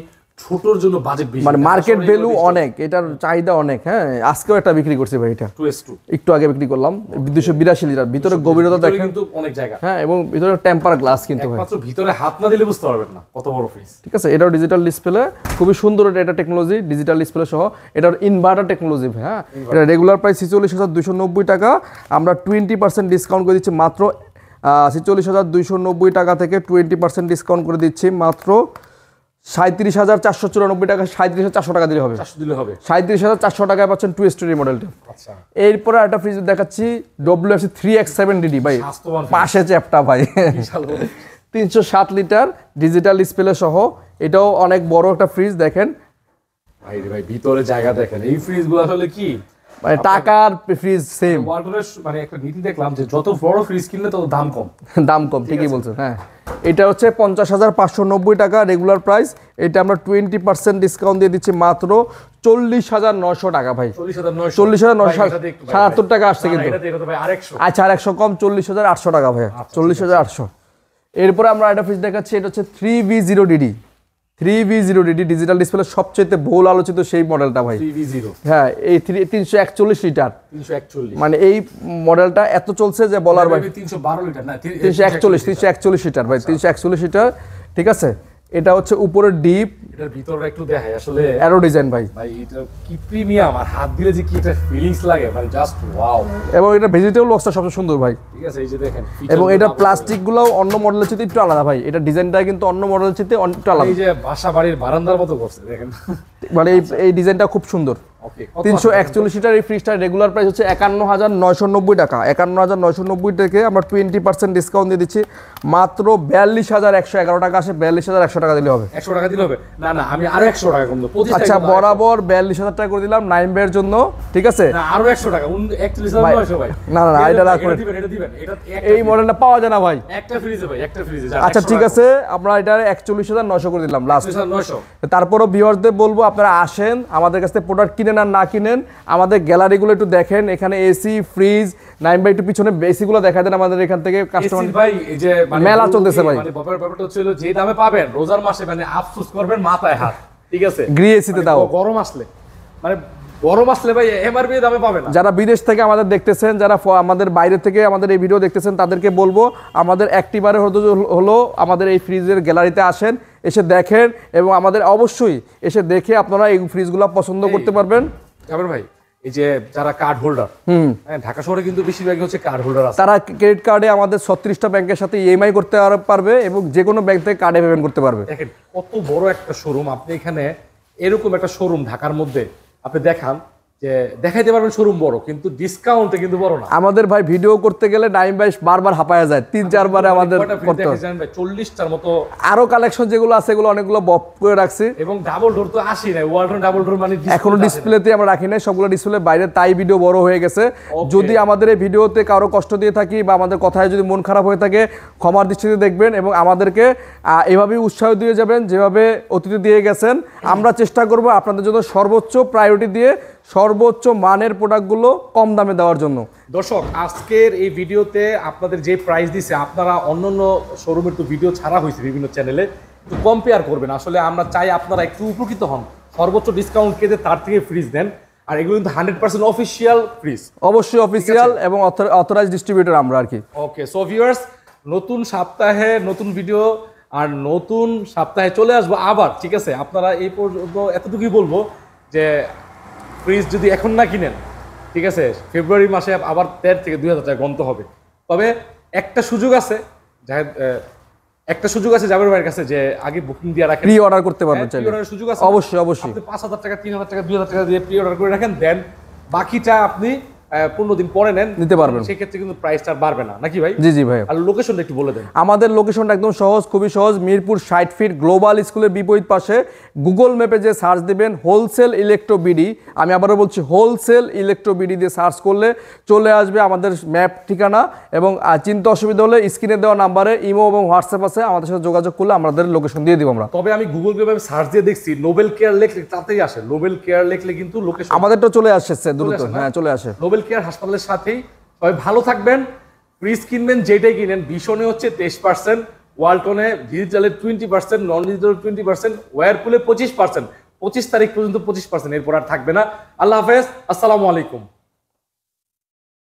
A: ছোটর জন্য বাজেট বেশি,
B: মানে মার্কেট ভ্যালু অনেক, এটার চাহিদা অনেক। হ্যাঁ, আজকেও একটা বিক্রি করছি ভাই, এটা
A: 2S2
B: একটু আগে বিক্রি করলাম। 282 লিটার, ভিতরে গভীরতা দেখেন
A: কিন্তু অনেক জায়গা।
B: হ্যাঁ, এবং ভিতরে টেম্পার গ্লাস কিন্তু ভাই,
A: মাত্র ভিতরে হাত না দিলে বুঝতে পারবেন না কত বড় ফ্রিজ।
B: ঠিক আছে, এটাও ডিজিটাল ডিসপ্লে, খুবই সুন্দর এটা টেকনোলজি, ডিজিটাল ডিসপ্লে সহ। এটার ইনভার্টার টেকনোলজি। হ্যাঁ, এটা রেগুলার প্রাইস 46,290 টাকা। আমরা 20% ডিসকাউন্ট করে দিচ্ছি মাত্র 46,290 টাকা থেকে 20% ডিসকাউন্ট করে দিচ্ছি মাত্র 37,494 টাকা। 37,400 টাকা দিলে হবে। 37,400 টাকায় পাচ্ছেন 2S2 মডেলটা। এরপরে একটা ফ্রিজ দেখাচ্ছি, WFC 3X7DD ভাই, পাশে চ্যাপটা ভাই, 307 লিটার ডিজিটাল ডিসপ্লে সহ। এটাও অনেক বড় একটা ফ্রিজ দেখেন
A: ভাই। ভিতরে জায়গা দেখেন, এই ফ্রিজগুলো আসলে কি
B: মানে টাকার ফ্রিজ সেম।
A: ওয়ালটনের মানে একটা নীতি দেখলাম যে যত বড় ফ্রিজ কিনলে তত দাম কম।
B: দাম কম, ঠিকই বলছেন। হ্যাঁ, এটা হচ্ছে 50,590 টাকা রেগুলার প্রাইস। এটা আমরা 20% ডিসকাউন্ট দিয়ে দিচ্ছি মাত্র 40,900 টাকা ভাই। 40,977 টাকা আসছে কিন্তু। আচ্ছা, আর 100 কম, 40,800 টাকা ভাই। 40,800। এরপরে আমরা একটা ফ্রিজ দেখাচ্ছি, এটা হচ্ছে 3V0DD। 3V0DD ডিজিটাল ডিসপ্লে সবচেয়ে বহুল আলোচিত সেই মডেলটা ভাই।
A: 3V0,
B: হ্যাঁ, এই 341 লিটার
A: 341,
B: মানে এই মডেলটা এত চলছে যে বলার ভাই।
A: 312 লিটার না,
B: 341 লিটার ভাই, 341 লিটার। ঠিক আছে, এটা হচ্ছে উপরে ডিপ,
A: এটার ভিতরটা একটু দেখাই আসলে
B: অ্যারো ডিজাইন ভাই।
A: ভাই এটা কি প্রিমিয়াম, আর হাত দিলে যে কি একটা ফিলিংস লাগে মানে জাস্ট ওয়াও।
B: এবং এটা ভেজিটেবল বক্সটা সবচেয়ে সুন্দর ভাই।
A: ঠিক আছে, এই যে দেখেন
B: এবং এটা প্লাস্টিক গুলাও অন্য মডেলের চেয়ে একটু আলাদা ভাই। এটা ডিজাইনটা কিন্তু অন্য মডেলের চেয়ে একটু আলাদা।
A: এই যে বাসা বাড়ির বারান্দার মতো করছে দেখেন,
B: মানে এই ডিজাইনটা খুব সুন্দর।
A: ওকে,
B: 341 লিটার এই ফ্রিজটার রেগুলার প্রাইস হচ্ছে 51,990 টাকা। 51,990 থেকে আমরা 20% ডিসকাউন্ট দিয়ে দিচ্ছি মাত্র 42,111 টাকা আসে। 42,100 টাকা দিলে হবে।
A: 100 টাকা দিলে হবে না? না, আমি আরো 100 টাকা কম দেব।
B: আচ্ছা, বরাবর 42,000 টাকা করে দিলাম নাইম ভাইয়ের জন্য। ঠিক আছে,
A: না আরো 100 টাকা, 41,900 ভাই।
B: না না না, এটা রাখুন,
A: এটা দিবেন। এটা
B: এই মডেলটা পাওয়া যায় না ভাই
A: একটা ফ্রিজে ভাই, একটা ফ্রিজে।
B: আচ্ছা ঠিক আছে, আমরা এটা 41,900 করে দিলাম লাস্ট।
A: 41,900।
B: তারপরও ভিউয়ারদের বলবো আপনারা আসেন, আমাদের কাছ থেকে প্রোডাক্ট কিনেন আর না কিনেন, আমাদের গ্যালারিগুলো একটু দেখেন। এখানে এসি, ফ্রিজ, নাইম ভাই একটু পিছনে এসিগুলো দেখা দেন আমাদের এখান থেকে। কাস্টমার
A: ভাই এই যে
B: মেলা চলতেছে ভাই,
A: মানে ব্যাপারটা হচ্ছে যে দামে পাবেন রোজার মাসে মানে আফসোস করবেন মাথায় হাত। ঠিক আছে,
B: গ্রি এসিতে দাও।
A: গরম আসলে মানে গরম আসলে ভাই এমআরপি দামে পাবেন না।
B: যারা বিদেশ থেকে আমাদের দেখতেছেন, যারা আমাদের বাইরে থেকে আমাদের এই ভিডিও দেখতেছেন, তাদেরকে বলবো আমাদের একটিবারে হলো আমাদের এই ফ্রিজের গ্যালারিতে আসেন, এসে দেখেন এবং আমাদের অবশ্যই এসে দেখে আপনারা এই ফ্রিজগুলো পছন্দ করতে পারবেন।
A: জাবের ভাই, এই যে যারা কার্ড হোল্ডার, হ্যাঁ ঢাকা শহরে কিন্তু বেশিরভাগই হচ্ছে কার্ড হোল্ডার আছে,
B: তারা ক্রেডিট কার্ডে আমাদের 36টা ব্যাংকের সাথে ইএমআই করতে পারবে এবং যে কোনো ব্যাংক থেকে কার্ডে পেমেন্ট করতে পারবে।
A: দেখেন কত বড় একটা শোরুম, আপনি এখানে এরকম একটা শোরুম ঢাকার মধ্যে আপনি দেখান যে দেখাইতে পারবেন শোরুম বড়, কিন্তু ডিসকাউন্টে কিন্তু বড় না।
B: আমাদের ভাই ভিডিও করতে গেলে নাইম ভাই বারবার হাঁপায়া যায়, 3-4 বারে আমাদের করতে হয়।
A: 40টার মতো
B: আরো কালেকশন যেগুলো আছে এগুলো অনেকগুলো বপ করে রাখছি,
A: এবং ডাবল ডোর তো আসি না, ওয়ালটন ডাবল ডোর মানে
B: এখনো ডিসপ্লেতে আমরা রাখি নাই, সবগুলো ডিসপ্লে বাইরে, তাই ভিডিও বড় হয়ে গেছে। যদি আমাদের এই ভিডিওতে কারো কষ্ট দিয়ে থাকি বা আমাদের কথায় যদি মন খারাপ হয়ে থাকে, ক্ষমার দৃষ্টিতে দেখবেন এবং আমাদেরকে এভাবেই উৎসাহ দিয়ে যাবেন যেভাবে অতীতে দিয়ে গেছেন। আমরা চেষ্টা করব আপনাদের জন্য সর্বোচ্চ প্রায়োরিটি দিয়ে সর্বোচ্চ মানের প্রোডাক্টগুলো কম দামে দেওয়ার জন্য।
A: দর্শক, আজকের এই ভিডিওতে আপনাদের যে প্রাইস দিছে, আপনারা অন্যান্য শোরুমের তো ভিডিও ছাড়া হয়েছে বিভিন্ন চ্যানেলে, একটু কম্পেয়ার করবেন। আসলে আমরা চাই আপনারা একটু উপকৃত হন, সর্বোচ্চ ডিসকাউন্ট কেটে তার থেকে ফ্রিজ দেন। আর এগুলো কিন্তু 100% অফিসিয়াল ফ্রিজ,
B: অবশ্যই অফিসিয়াল এবং অথরাইজড ডিস্ট্রিবিউটর আমরা আর কি।
A: ওকে, সো ভিউয়ার্স, নতুন সপ্তাহে নতুন ভিডিও আর নতুন সপ্তাহে চলে আসবো আবার। ঠিক আছে, আপনারা এই পর্যন্ত এতটুকুই বলবো যে ফ্রিজ যদি এখন না কিনেন, ঠিক আছে, ফেব্রুয়ারি মাসে আবার 13 থেকে 2000 টাকা গন্ত হবে। তবে একটা সুযোগ আছে, একটা সুযোগ আছে জাবের ভাইয়ের কাছে, যে আগে বুকিং দিয়ে রাখেন,
B: প্রি অর্ডার করতে পারবেন চাইলে।
A: প্রি অর্ডারের সুযোগ আছে
B: অবশ্যই অবশ্যই।
A: আপনি 5,000 টাকা, 3,000 টাকা, 2,000 টাকা দিয়ে প্রি অর্ডার করে রাখেন, দেন বাকিটা আপনি 15 দিন পরে নিতে পারবেন। সেক্ষেত্রে কিন্তু প্রাইসটা বাড়বে না, নাকি ভাই?
B: জি জি ভাই।
A: আর লোকেশনটা একটু বলে দেন।
B: আমাদের লোকেশনটা একদম সহজ, খুবই সহজ। মিরপুর 60 ফিট গ্লোবাল স্কুলের বিপরীত পাশে। গুগল ম্যাপে যে সার্চ দিবেন হোলসেল ইলেকট্রো বিডি, আমি আবারও বলছি হোলসেল ইলেকট্রো বিডি দিয়ে সার্চ করলে চলে আসবে আমাদের ম্যাপ ঠিকানা। এবং চিন্তা অসুবিধা হলে স্ক্রিনে দেওয়া নাম্বারে ইমো এবং হোয়াটসঅ্যাপ আছে, আমাদের সাথে যোগাযোগ করলে আমাদের লোকেশন দিয়ে দিব আমরা।
A: তবে আমি গুগল ম্যাপে সার্চ দিয়ে দেখছি নোবেল কেয়ার লিখলে তাতেই আসে, নোবেল কেয়ার লিখলে কিন্তু লোকেশন
B: আমাদেরটা চলে আসছে দ্রুত। হ্যাঁ, চলে আসে
A: নোবেল কেয়ার হাসপাতালের সাথেই। সবাই ভালো থাকবেন, ফ্রিজ কিনবেন যেটাই কিনেন, ভীষণে হচ্ছে 23%, ওয়ালটনে ডিজিটালে 20%, নন ডিজিটাল 20%, ওয়্যারপুলে 25%, 25 তারিখ পর্যন্ত 25%, এরপর আর থাকবে না। আল্লাহ হাফেজ, আসসালামু আলাইকুম।